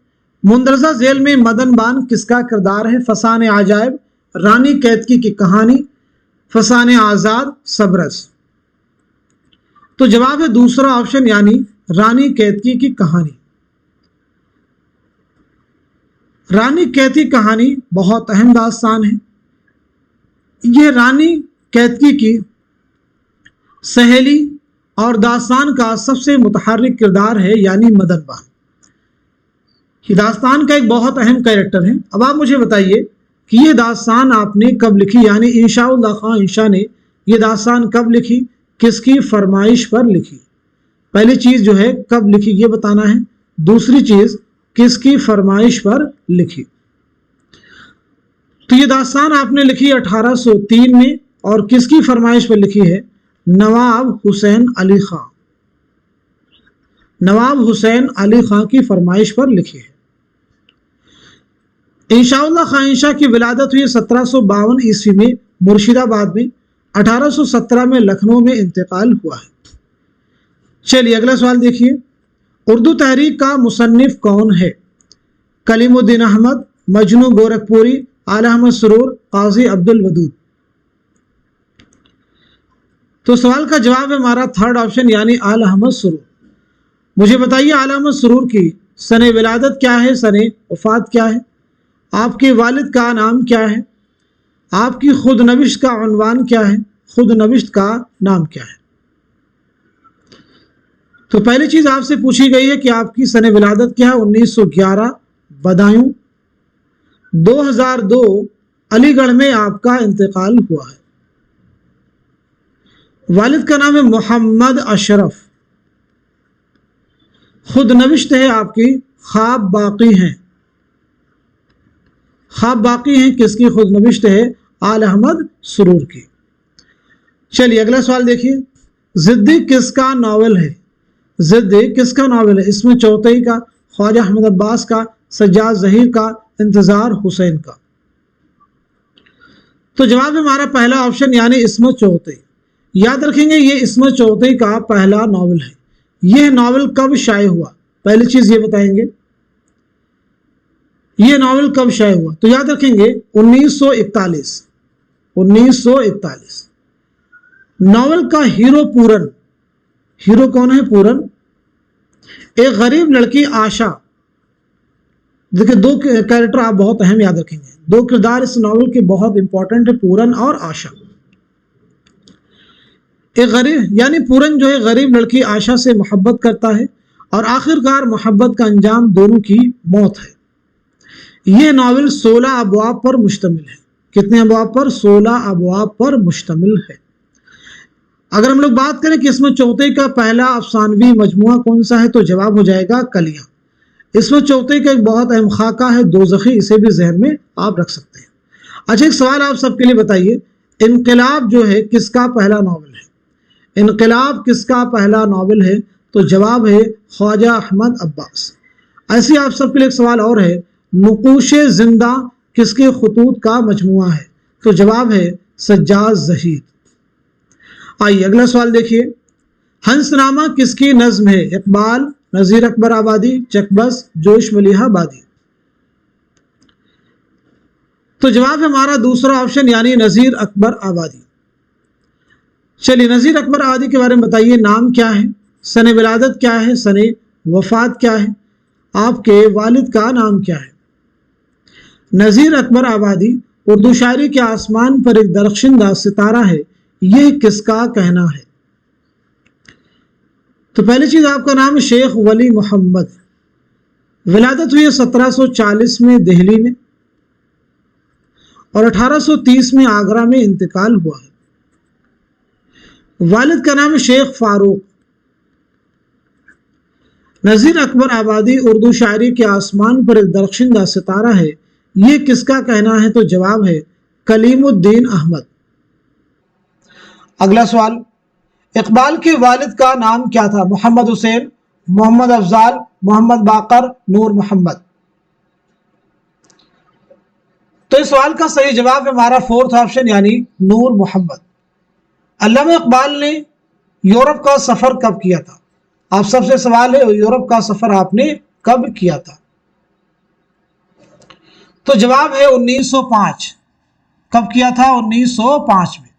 मुंदरजा जेल में मदन बान किसका किरदार है? फसाने आजायब, रानी कैतकी की कहानी, फसाने आजाद, सबरस। तो जवाब है दूसरा ऑप्शन यानी رانی کیتکی کی کہانی۔ رانی کیتکی کہانی بہت اہم داستان ہے۔ یہ رانی کیتکی کی سہیلی اور داستان کا سب سے متحرک کردار ہے، یعنی مدن بان۔ یہ داستان کا ایک بہت اہم کیریکٹر ہے۔ اب آپ مجھے بتائیے کہ یہ داستان آپ نے کب لکھی، یعنی انشاء اللہ خان انشاء نے یہ داستان کب لکھی، کس کی فرمائش پر لکھی؟ پہلی چیز جو ہے کب لکھی یہ بتانا ہے، دوسری چیز کس کی فرمائش پر لکھی۔ تو یہ داستان آپ نے لکھی 1803 میں، اور کس کی فرمائش پر لکھی ہے؟ نواب حسین علی خان۔ نواب حسین علی خان کی فرمائش پر لکھی ہے۔ انشاء اللہ خان انشاء کی ولادت ہوئی 1752 عیسوی میں مرشد آباد میں، 1817 میں لکھنؤ میں انتقال ہوا ہے۔ چلیے اگلا سوال دیکھیے، اردو تحریک کا مصنف کون ہے؟ کلیم الدین احمد، مجنو گورکھپوری، اعلی احمد سرور، قاضی عبد الودود۔ تو سوال کا جواب ہے ہمارا تھرڈ آپشن، یعنی اعلی احمد سرور۔ مجھے بتائیے اعلی احمد سرور کی سن ولادت کیا ہے، سن وفات کیا ہے، آپ کے والد کا نام کیا ہے، آپ کی خود نوشت کا عنوان کیا ہے، خود نوشت کا نام کیا ہے؟ تو پہلی چیز آپ سے پوچھی گئی ہے کہ آپ کی سن ولادت کیا ہے، 1911 بدایوں 2002 علی گڑھ میں آپ کا انتقال ہوا ہے۔ والد کا نام ہے محمد اشرف، خود نوشت ہے آپ کی خواب باقی ہیں۔ خواب باقی ہیں کس کی خود نوشت ہے؟ اعلی احمد سرور کی۔ چلیے اگلا سوال دیکھیے، ضدی کس کا ناول ہے؟ ضدی کس کا ناول ہے؟ اسم چوتھئی کا، خواجہ احمد عباس کا، سجاد ظہیر کا، انتظار حسین کا۔ تو جواب ہمارا پہلا آپشن، یعنی اسم چوتھئی۔ یاد رکھیں گے یہ اسم چوتھئی کا پہلا ناول ہے۔ یہ ناول کب شائع ہوا؟ پہلی چیز یہ بتائیں گے یہ ناول کب شائع ہوا؟ تو یاد رکھیں گے 1941۔ 1941 ناول کا ہیرو پورن، ہیرو کون ہے؟ پورن، ایک غریب لڑکی آشا۔ دیکھیں دو کیریکٹر آپ بہت اہم یاد رکھیں گے، دو کردار اس ناول کے بہت امپورٹنٹ ہے، پورن اور آشا۔ ایک غریب یعنی پورن جو ہے غریب لڑکی آشا سے محبت کرتا ہے، اور آخرکار محبت کا انجام دونوں کی موت ہے۔ یہ ناول 16 ابواب پر مشتمل ہے۔ کتنے ابواب پر؟ 16 ابواب پر مشتمل ہے۔ اگر ہم لوگ بات کریں کہ اسم چوتھئی کا پہلا افسانوی مجموعہ کون سا ہے، تو جواب ہو جائے گا کلیاں۔ اسم چوتھئی کا ایک بہت اہم خاکہ ہے دوزخی، اسے بھی ذہن میں آپ رکھ سکتے ہیں۔ اچھا ایک سوال آپ سب کے لیے بتائیے، انقلاب جو ہے کس کا پہلا ناول ہے؟ انقلاب کس کا پہلا ناول ہے؟ تو جواب ہے خواجہ احمد عباس۔ ایسے آپ سب کے لیے ایک سوال اور ہے، نقوش زندہ کس کے خطوط کا مجموعہ ہے؟ تو جواب ہے سجاد ظہیر۔ آئیے اگلا سوال دیکھیے، ہنس نامہ کس کی نظم ہے؟ اقبال، نذیر اکبر آبادی، چکبس، جوش ملیحہ آبادی۔ تو جواب ہے ہمارا دوسرا آپشن، یعنی نذیر اکبر آبادی۔ چلیے نذیر اکبر آبادی کے بارے میں بتائیے، نام کیا ہے، سن ولادت کیا ہے، سن وفات کیا ہے، آپ کے والد کا نام کیا ہے؟ نذیر اکبر آبادی اردو شاعری کے آسمان پر ایک درخشندہ ستارہ ہے، یہ کس کا کہنا ہے؟ تو پہلی چیز آپ کا نام ہے شیخ ولی محمد، ولادت ہوئی 1740 میں دہلی میں، اور 1830 میں آگرہ میں انتقال ہوا ہے۔ والد کا نام ہے شیخ فاروق۔ نذیر اکبر آبادی اردو شاعری کے آسمان پر ایک درخشندہ ستارہ ہے، یہ کس کا کہنا ہے؟ تو جواب ہے کلیم الدین احمد۔ اگلا سوال، اقبال کے والد کا نام کیا تھا؟ محمد حسین، محمد افضال، محمد باقر، نور محمد۔ تو اس سوال کا صحیح جواب ہے ہمارا فورتھ آپشن، یعنی نور محمد۔ علامہ اقبال نے یورپ کا سفر کب کیا تھا؟ آپ سب سے سوال ہے یورپ کا سفر آپ نے کب کیا تھا؟ تو جواب ہے 1905۔ کب کیا تھا؟ 1905 میں۔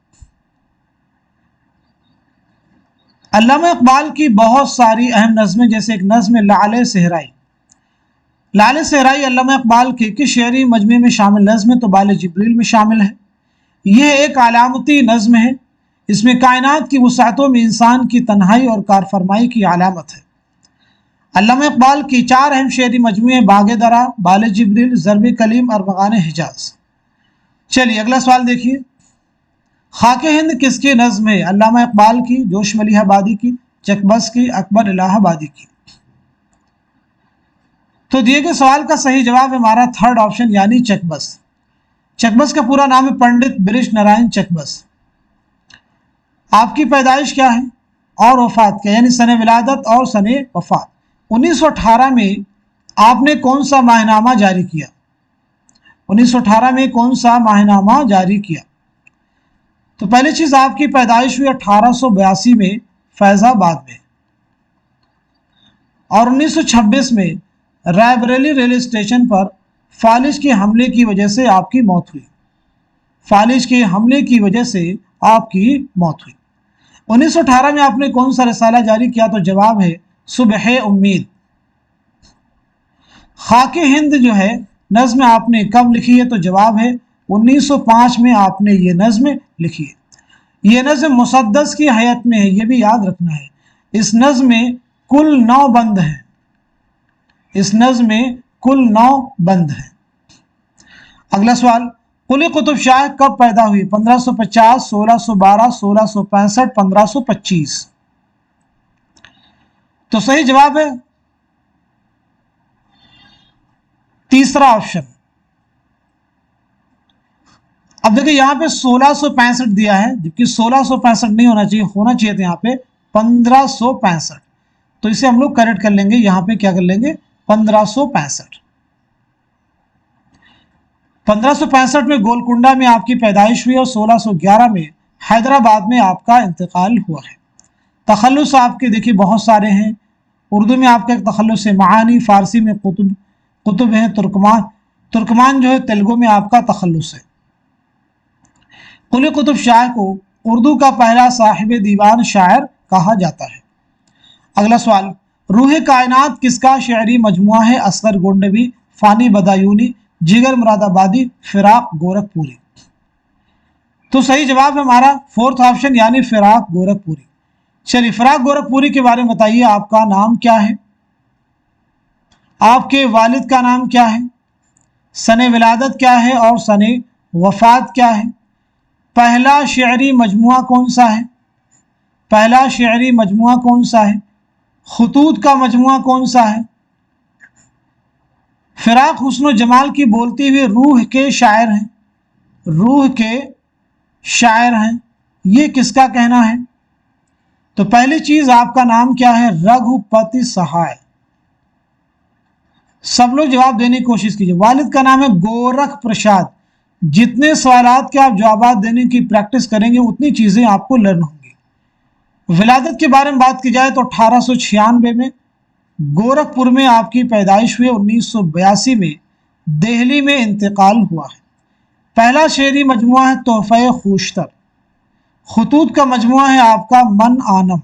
علامہ اقبال کی بہت ساری اہم نظمیں، جیسے ایک نظم لعل صحرائی، لعل صحرائی علامہ اقبال کے کس شعری مجموعے میں شامل نظم ہے؟ تو بال جبریل میں شامل ہے۔ یہ ایک علامتی نظم ہے، اس میں کائنات کی وسعتوں میں انسان کی تنہائی اور کارفرمائی کی علامت ہے۔ علامہ اقبال کی 4 اہم شعری مجموعے باغ درا، بال جبریل، ضرب کلیم، ارمغان حجاز۔ چلیے اگلا سوال دیکھیے، خاک ہند کس کی نظم ہے؟ علامہ اقبال کی، جوش ملیح آبادی کی، چکبص کی، اکبر الہ آبادی کی۔ تو دیے گئے سوال کا صحیح جواب ہے ہمارا 3rd آپشن یعنی چکبص۔ چکبص کا پورا نام ہے پنڈت برج نارائن چکبص۔ آپ کی پیدائش کیا ہے اور وفات کیا، یعنی سن ولادت اور سن وفات؟ 1918 میں آپ نے کون سا ماہ نامہ جاری کیا؟ 1918 میں کون سا ماہ نامہ جاری کیا؟ تو پہلی چیز، آپ کی پیدائش ہوئی 1882 میں فیض آباد میں، اور 1926 میں رائے بریلی ریلوے اسٹیشن پر فالج کے حملے کی وجہ سے آپ کی موت ہوئی۔ فالج کے حملے کی وجہ سے آپ کی موت ہوئی۔ 1918 میں آپ نے کون سا رسالہ جاری کیا؟ تو جواب ہے صبح امید۔ خاک ہند جو ہے نظم آپ نے کب لکھی ہے؟ تو جواب ہے 1905 میں آپ نے یہ نظم لکھی ہے۔ یہ نظم مسدس کی حیت میں ہے، یہ بھی یاد رکھنا ہے۔ اس نظم میں کل 9 بند ہیں، اس نظم میں کل 9 بند ہیں۔ اگلا سوال، قلی قطب شاہ کب پیدا ہوئی؟ 1550، 1612، 1665، 1525۔ تو صحیح جواب ہے 3را آپشن۔ اب دیکھیں یہاں پہ 1665 دیا ہے، جبکہ 1665 نہیں ہونا چاہیے، ہونا چاہیے تھا یہاں پہ 1565۔ تو اسے ہم لوگ کریکٹ کر لیں گے، یہاں پہ کیا کر لیں گے 1565۔ 1565 میں گولکنڈا میں آپ کی پیدائش ہوئی اور 1611 میں حیدرآباد میں آپ کا انتقال ہوا ہے۔ تخلص آپ کے دیکھیے بہت سارے ہیں، اردو میں آپ کا ایک تخلص ہے معانی، فارسی میں قطب ہے، ترکمان جو ہے تیلگو میں آپ کا تخلص ہے۔ قلی قطب شاہ کو اردو کا پہلا صاحب دیوان شاعر کہا جاتا ہے۔ اگلا سوال، روح کائنات کس کا شعری مجموعہ ہے؟ اصغر گونڈوی، فانی بدایونی، جگر مراد آبادی، فراق گورکھپوری۔ تو صحیح جواب ہے ہمارا 4تھ آپشن یعنی فراق گورکھپوری۔ چلیے فراق گورکھپوری کے بارے میں بتائیے، آپ کا نام کیا ہے؟ آپ کے والد کا نام کیا ہے؟ سن ولادت کیا ہے اور سن وفات کیا ہے؟ پہلا شعری مجموعہ کون سا ہے؟ پہلا شعری مجموعہ کون سا ہے؟ خطوط کا مجموعہ کون سا ہے؟ فراق حسن و جمال کی بولتی ہوئی روح کے شاعر ہیں، روح کے شاعر ہیں، یہ کس کا کہنا ہے؟ تو پہلی چیز آپ کا نام کیا ہے؟ رگھوپتی سہائے۔ سب لوگ جواب دینے کی کوشش کیجیے۔ والد کا نام ہے گورکھ پرساد۔ جتنے سوالات کے آپ جوابات دینے کی پریکٹس کریں گے اتنی چیزیں آپ کو لرن ہوں گی۔ ولادت کے بارے میں بات کی جائے تو 1896 میں گورکھپور میں آپ کی پیدائش ہوئی، 1982 میں دہلی میں انتقال ہوا ہے۔ پہلا شعری مجموعہ ہے تحفہ خوشتر۔ خطوط کا مجموعہ ہے آپ کا من آنم۔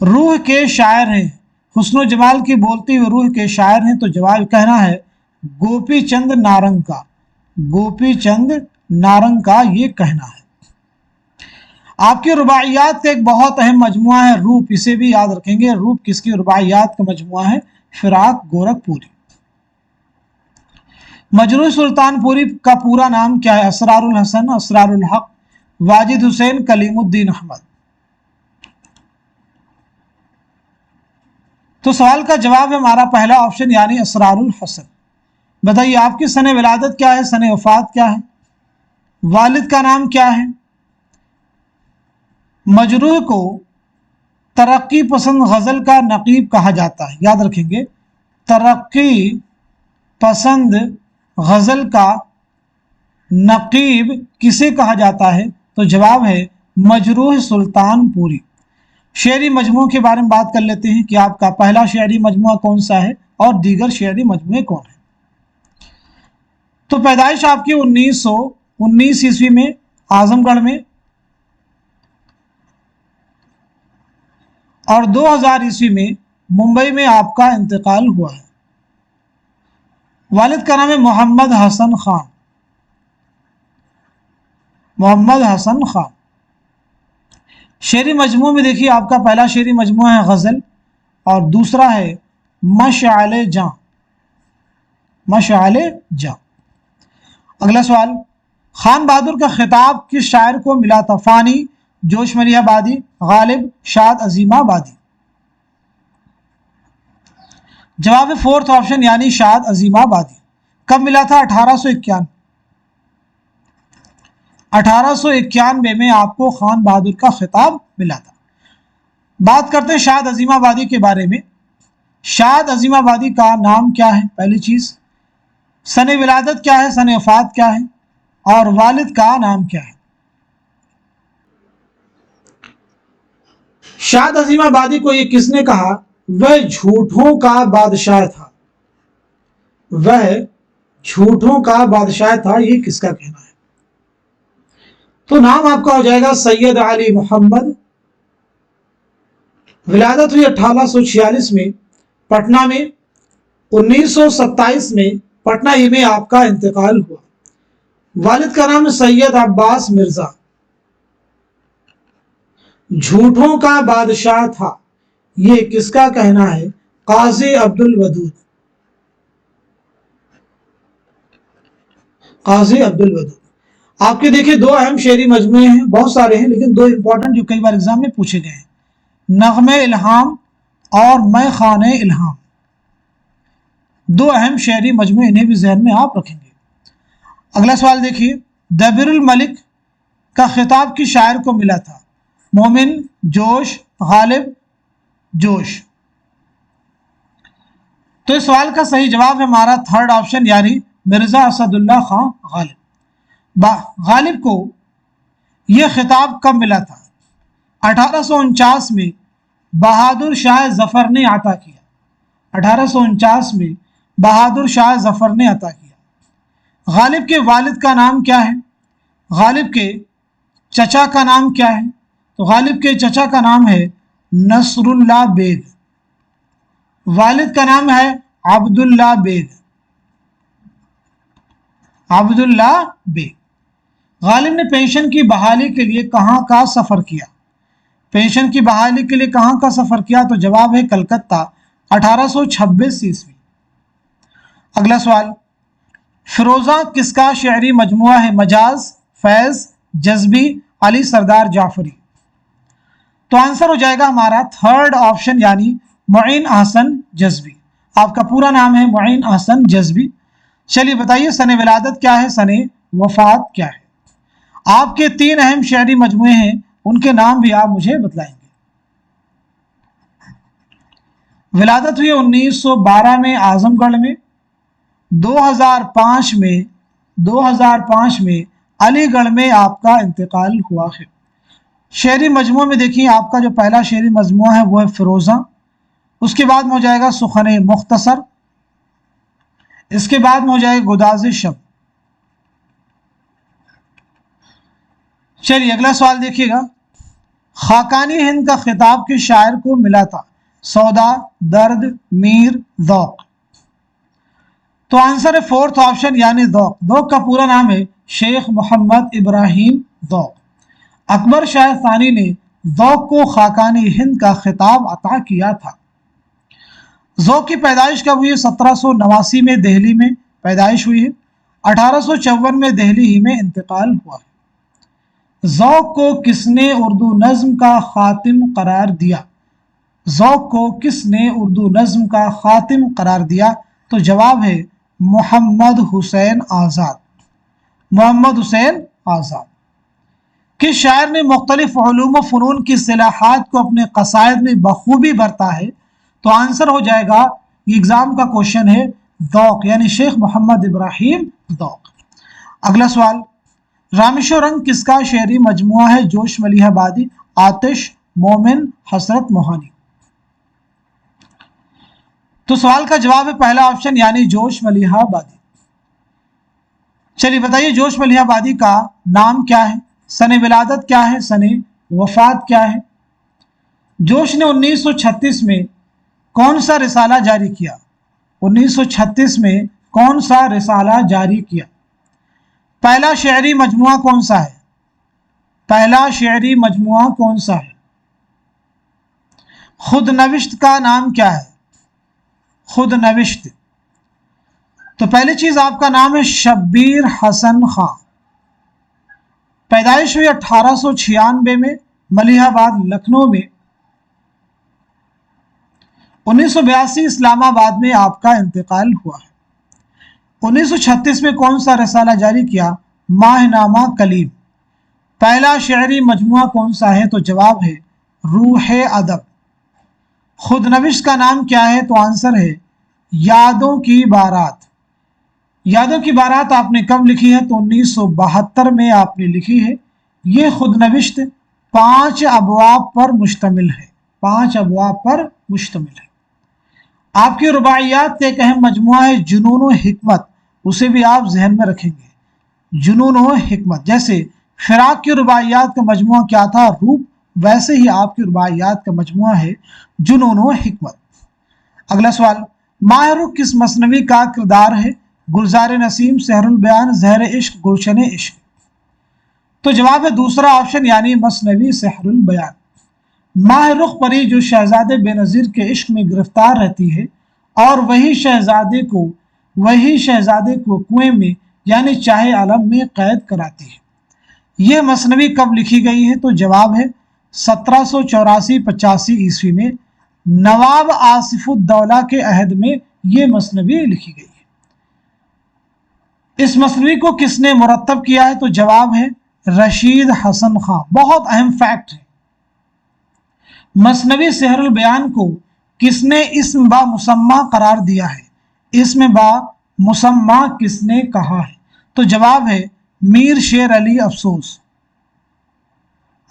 روح کے شاعر ہیں، حسن و جمال کی بولتی ہوئی روح کے شاعر ہیں، تو جواب کہنا ہے گوپی چند نارنگ کا، گوپی چند نارنگ کا یہ کہنا ہے۔ آپ کی رباعیات کا ایک بہت اہم مجموعہ ہے روپ، اسے بھی یاد رکھیں گے۔ روپ کس کی رباعیات کا مجموعہ ہے؟ فراق گورکھپوری۔ مجروح سلطان پوری کا پورا نام کیا ہے؟ اسرار الحسن، اسرار الحق، واجد حسین، کلیم الدین احمد۔ تو سوال کا جواب ہے ہمارا پہلا آپشن یعنی اسرار الحسن۔ بتائیے آپ کی سن ولادت کیا ہے؟ سن وفات کیا ہے؟ والد کا نام کیا ہے؟ مجروح کو ترقی پسند غزل کا نقیب کہا جاتا ہے، یاد رکھیں گے ترقی پسند غزل کا نقیب کسے کہا جاتا ہے؟ تو جواب ہے مجروح سلطان پوری۔ شعری مجموعوں کے بارے میں بات کر لیتے ہیں کہ آپ کا پہلا شعری مجموعہ کون سا ہے اور دیگر شعری مجموعے کون ہیں۔ تو پیدائش آپ کی 1919 عیسوی میں اعظم گڑھ میں، اور 2000 عیسوی میں ممبئی میں آپ کا انتقال ہوا ہے۔ والد کا نام ہے محمد حسن خان، محمد حسن خان۔ شعری مجموعہ میں دیکھیے آپ کا پہلا شعری مجموعہ ہے غزل اور دوسرا ہے مشعل جاں، مشعل جاں۔ اگلا سوال، خان بہادر کا خطاب کس شاعر کو ملا تھا؟ فانی، جوش ملیح آبادی، غالب، شاد عظیم آبادی۔ جواب ہے فورتھ آپشن یعنی شاد عظیم آبادی۔ کب ملا تھا؟ 1891، 1891 میں آپ کو خان بہادر کا خطاب ملا تھا۔ بات کرتے ہیں شاد عظیم آبادی کے بارے میں۔ شاد عظیم آبادی کا نام کیا ہے؟ پہلی چیز، سن ولادت کیا ہے، سن وفات کیا ہے، اور والد کا نام کیا ہے؟ شاد عظیم آبادی کو یہ کس نے کہا؟ وہ جھوٹوں کا بادشاہ تھا، وہ جھوٹوں کا بادشاہ تھا، یہ کس کا کہنا ہے؟ تو نام آپ کا ہو جائے گا سید علی محمد۔ ولادت ہوئی 1846 میں پٹنہ میں، 1927 میں پٹنہ ہی میں آپ کا انتقال ہوا۔ والد کا نام سید عباس مرزا۔ جھوٹوں کا بادشاہ تھا، یہ کس کا کہنا ہے؟ قاضی عبد الودود، قاضی عبد الودود۔ آپ کے دیکھیں دو اہم شعری مجموعے ہیں، بہت سارے ہیں لیکن دو امپورٹنٹ جو کئی بار ایگزام میں پوچھے گئے ہیں، نغم الہام اور میں خان الہام، دو اہم شعری مجموعے، انہیں بھی ذہن میں آپ رکھیں گے۔ اگلا سوال دیکھیے، دبیر الملک کا خطاب کس شاعر کو ملا تھا؟ مومن، جوش، غالب، جوش۔ تو اس سوال کا صحیح جواب ہے ہمارا تھرڈ آپشن یعنی مرزا اسد اللہ خان غالب۔ غالب کو یہ خطاب کب ملا تھا؟ 1849 میں بہادر شاہ ظفر نے عطا کیا، 1849 میں بہادر شاہ ظفر نے عطا کیا۔ غالب کے والد کا نام کیا ہے؟ غالب کے چچا کا نام کیا ہے؟ تو غالب کے چچا کا نام ہے نصر اللہ بیگ، والد کا نام ہے عبداللہ بیگ، عبداللہ بیگ۔ غالب نے پینشن کی بحالی کے لیے کہاں کا سفر کیا؟ پینشن کی بحالی کے لیے کہاں کا سفر کیا؟ تو جواب ہے کلکتہ، 1826 عیسوی۔ اگلا سوال، فیروزہ کس کا شعری مجموعہ ہے؟ مجاز، فیض، جذبی، علی سردار جعفری۔ تو آنسر ہو جائے گا ہمارا تھرڈ آپشن یعنی معین احسن جذبی۔ آپ کا پورا نام ہے معین احسن جذبی۔ چلیے بتائیے سن ولادت کیا ہے، سن وفات کیا ہے؟ آپ کے تین اہم شعری مجموعے ہیں، ان کے نام بھی آپ مجھے بتلائیں گے۔ ولادت ہوئی 1912 میں اعظم گڑھ میں، 2005 میں علی گڑھ میں آپ کا انتقال ہوا ہے۔ شعری مجموعے میں دیکھیں آپ کا جو پہلا شعری مجموعہ ہے وہ ہے فیروزہ، اس کے بعد میں ہو جائے گا سخن مختصر، اس کے بعد میں ہو جائے گا گداز شب۔ چلیے اگلا سوال دیکھیے گا، خاقانی ہند کا خطاب کس شاعر کو ملا تھا؟ سودا، درد، میر، ذوق۔ تو آنسر ہے فورتھ آپشن یعنی ذوق۔ ذوق کا پورا نام ہے شیخ محمد ابراہیم ذوق۔ اکبر شاہ ثانی نے ذوق کو خاقانی ہند کا خطاب عطا کیا تھا۔ ذوق کی پیدائش کب ہوئی؟ 1789 میں دہلی میں پیدائش ہوئی ہے، 1854 میں دہلی ہی میں انتقال ہوا ہے۔ ذوق کو کس نے اردو نظم کا خاتم قرار دیا؟ ذوق کو کس نے اردو نظم کا خاتم قرار دیا؟ تو جواب ہے محمد حسین آزاد، محمد حسین آزاد۔ کس شاعر نے مختلف علوم و فنون کی اصطلاحات کو اپنے قصائد میں بخوبی برتا ہے؟ تو آنسر ہو جائے گا، یہ ایگزام کا کوشچن ہے، ذوق یعنی شیخ محمد ابراہیم ذوق۔ اگلا سوال، رامیش و رنگ کس کا شعری مجموعہ ہے؟ جوش ملیح آبادی، آتش، مومن، حسرت موہانی۔ تو سوال کا جواب ہے پہلا آپشن یعنی جوش ملیح آبادی۔ چلیے بتائیے جوش ملیح آبادی کا نام کیا ہے، سن ولادت کیا ہے، سن وفات کیا ہے؟ जोश ने 1936 में कौन सा रिसाला जारी किया? 1936 में कौन सा रिसाला जारी किया? पहला शेरी मजमुआ कौन सा है? पहला शेरी मजमुआ कौन सा है? खुद नविश्त का नाम क्या है? खुद नविश्त। तो पहली चीज आपका नाम है शब्बीर हसन खां। पैदाइश हुई 1896 में मलिहाबाद लखनऊ में। 1982 इस्लामाबाद में आपका इंतकाल हुआ है। 1936 में कौन सा रसाला जारी किया? माहनामा कलीम। पहला शेरी मजमुआ कौन सा है? तो जवाब है रूह अदब। खुद नविश का नाम क्या है? तो आंसर है यादों की बारात। यादों की बारात आपने कब लिखी है? तो 1972 में आपने लिखी है। ये खुद नविश्त 5 अबवाब पर मुश्तमिल है। 5 अबवाब पर मुश्तमिल है। आपकी रुबाइयात का एक अहम मजमुआ है जुनून व हिकमत, उसे भी आप जहन में रखेंगे। जुनून व हिकमत, जैसे फिराक की रुबाइयात का मजमुआ क्या था? रूप, वैसे ही आपकी रुबाइयात का मजमुआ है जुनून व हिकमत। अगला सवाल, माहरुख किस मसनवी का किरदार है? गुलजार नसीम, सहरुल बयान, ज़हर इश्क, गुलशन इश्क। तो जवाब है दूसरा ऑप्शन, यानी मसनवी सहरुल बयान। माहरुख परी जो शहजादे बेनज़ीर के इश्क में गिरफ्तार रहती है और वही शहजादे को कुएं में यानी चाहे आलम में कैद कराती है। यह मसनवी कब लिखी गई है? तो जवाब है 1784-85 ईस्वी में नवाब आसिफुद्दौला के अहद में यह मसनवी लिखी गई है। इस मसनवी को किसने मुरत्तब किया है? तो जवाब है रशीद हसन खां। बहुत अहम फैक्ट है। मसनवी सहरुल बयान को किसने इस्म बा मुसम्मा करार दिया है? इस्म बा मुसम्मा किसने कहा है? तो जवाब है मीर शेर अली अफसोस।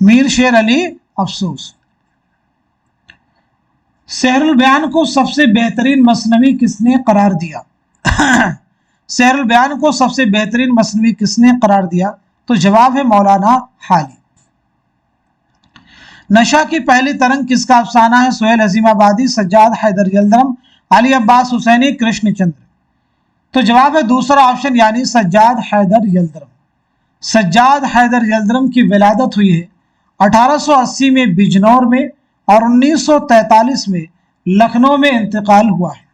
मीर शेर अली अफसोस। सहरुल बयान को सबसे बेहतरीन मसनवी किसने करार दिया? सहरुल बयान को सबसे बेहतरीन मसनवी किसने करार दिया? तो जवाब है मौलाना हाली। नशा की पहली तरंग किसका अफसाना है? सुहेल अजीमाबादी, सज्जाद हैदर यल्दरम, अली अब्बास हुसैनी, कृष्णचंद्र। तो जवाब है दूसरा ऑप्शन, यानी सज्जाद हैदर यल्दरम। सज्जाद हैदर यल्दरम की विलादत हुई है 1880 में बिजनौर में और 1943 में लखनऊ में इंतकाल हुआ है।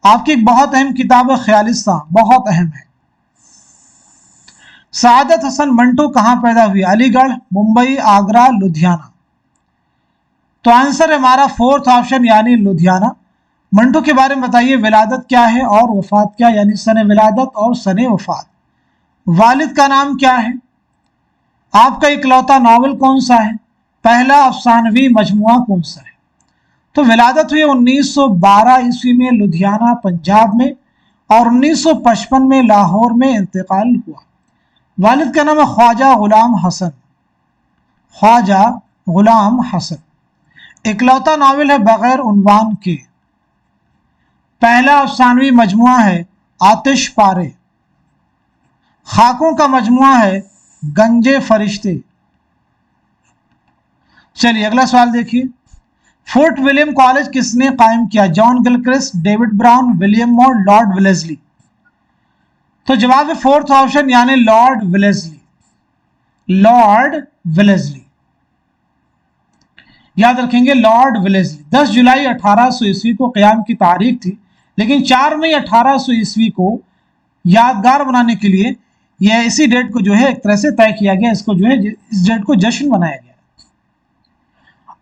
आपकी एक बहुत अहम किताब है ख्यालिस्तां, बहुत अहम है। सआदत हसन मंटो कहां पैदा हुई? अलीगढ़, मुंबई, आगरा, लुधियाना। तो आंसर है हमारा फोर्थ ऑप्शन, यानी लुधियाना। मंटो के बारे में बताइए, विलादत क्या है और वफात क्या, यानी सने विलादत और सने वफात। वालिद का नाम क्या है? आपका इकलौता नावल कौन सा है? पहला अफसानवी मजमुआ कौन सा है? तो विलादत हुई 1912 ईस्वी में लुधियाना पंजाब में और 1955 में लाहौर में इंतकाल हुआ। वालिद का नाम है ख्वाजा गुलाम हसन। ख्वाजा गुलाम हसन। इकलौता नावल है बगैर उन्वान के। पहला अफसानवी मजमुआ है आतिश पारे। खाकों का मजमुआ है गंजे फरिश्ते। चलिए अगला सवाल देखिए, फोर्ट विलियम कॉलेज किसने कायम किया? John Gilchrist, David Brown, William Moore, Lord Wellesley. तो जवाब है फोर्थ ऑप्शन, यानी लॉर्ड वेलेस्ली। लॉर्ड वेलेस्ली, याद रखेंगे लॉर्ड वेलेस्ली। 10 जुलाई 1800 ईस्वी को क़याम की तारीख थी, लेकिन 4 मई 1800 ईस्वी को यादगार बनाने के लिए यह इसी डेट को जो है एक तरह से तय किया गया। इसको जो है इस डेट को जश्न मनाया गया।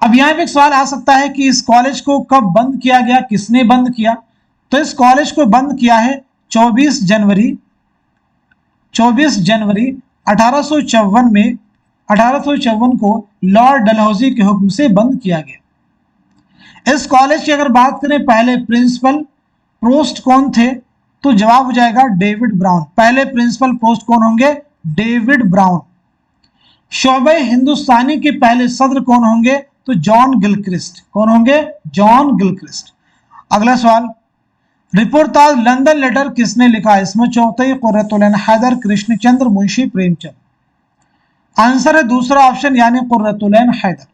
अब यहाँ पे एक सवाल आ सकता है कि इस कॉलेज को कब बंद किया गया, किसने बंद किया? तो इस कॉलेज को बंद किया है 24 जनवरी 1854 में। 1854 को लॉर्ड डलहौजी के हुक्म से बंद किया गया। इस कॉलेज की अगर बात करें, पहले प्रिंसिपल पोस्ट कौन थे? तो जवाब हो जाएगा डेविड ब्राउन। पहले प्रिंसिपल पोस्ट कौन होंगे? David Brown. शोबे हिंदुस्तानी के पहले सदर कौन होंगे? तो जॉन गिलक्रिस्ट। कौन होंगे? John Gilchrist. अगला सवाल, रिपोर्टाज लंदन लेटर किसने लिखा? इसमें चौथई, कुर्रतुल ऐन हैदर, कृष्णचंद्र, मुंशी प्रेमचंद। आंसर है दूसरा ऑप्शन, यानी कुर्रतुल ऐन हैदर।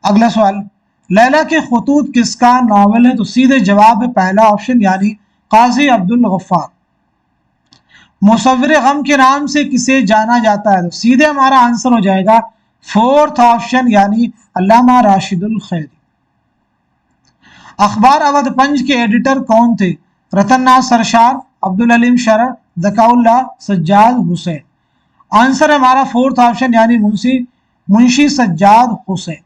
अगला सवाल, لیلا کے خطوط کس کا ناول ہے؟ تو سیدھے جواب ہے پہلا آپشن یعنی قاضی عبد الغفار۔ مصور غم کے نام سے کسے جانا جاتا ہے؟ تو سیدھے ہمارا آنسر ہو جائے گا فورتھ آپشن یعنی علامہ راشد الخیری۔ اخبار اودھ پنج کے ایڈیٹر کون تھے؟ رتن ناتھ سرشار، عبدالعلیم شرر، ذکاء اللہ، سجاد حسین۔ آنسر ہے ہمارا فورتھ آپشن یعنی منشی سجاد حسین۔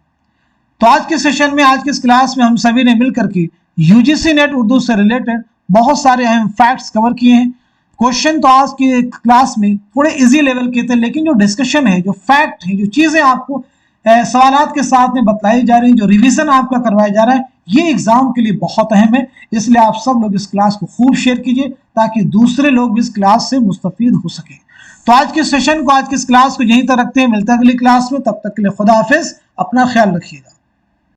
تو آج کے سیشن میں، آج کے اس کلاس میں ہم سبھی نے مل کر کے U G C net Urdu سے ریلیٹڈ بہت سارے اہم فیکٹس کور کیے ہیں۔ کوشچن تو آج کی کلاس میں تھوڑے ایزی لیول کے تھے، لیکن جو ڈسکشن ہے، جو فیکٹ ہے، جو چیزیں آپ کو سوالات کے ساتھ میں بتلائی جا رہی ہیں، جو ریویژن آپ کا کروایا جا رہا ہے، یہ ایگزام کے لیے بہت اہم ہے۔ اس لیے آپ سب لوگ اس کلاس کو خوب شیئر کیجئے تاکہ دوسرے لوگ بھی اس کلاس سے مستفید ہو سکیں۔ تو آج کے سیشن کو، آج کی اس کلاس کو یہیں تک رکھتے ہیں، ملتے ہیں اگلی کلاس میں، تب تک کے لیے خدا حافظ، اپنا خیال رکھیے گا۔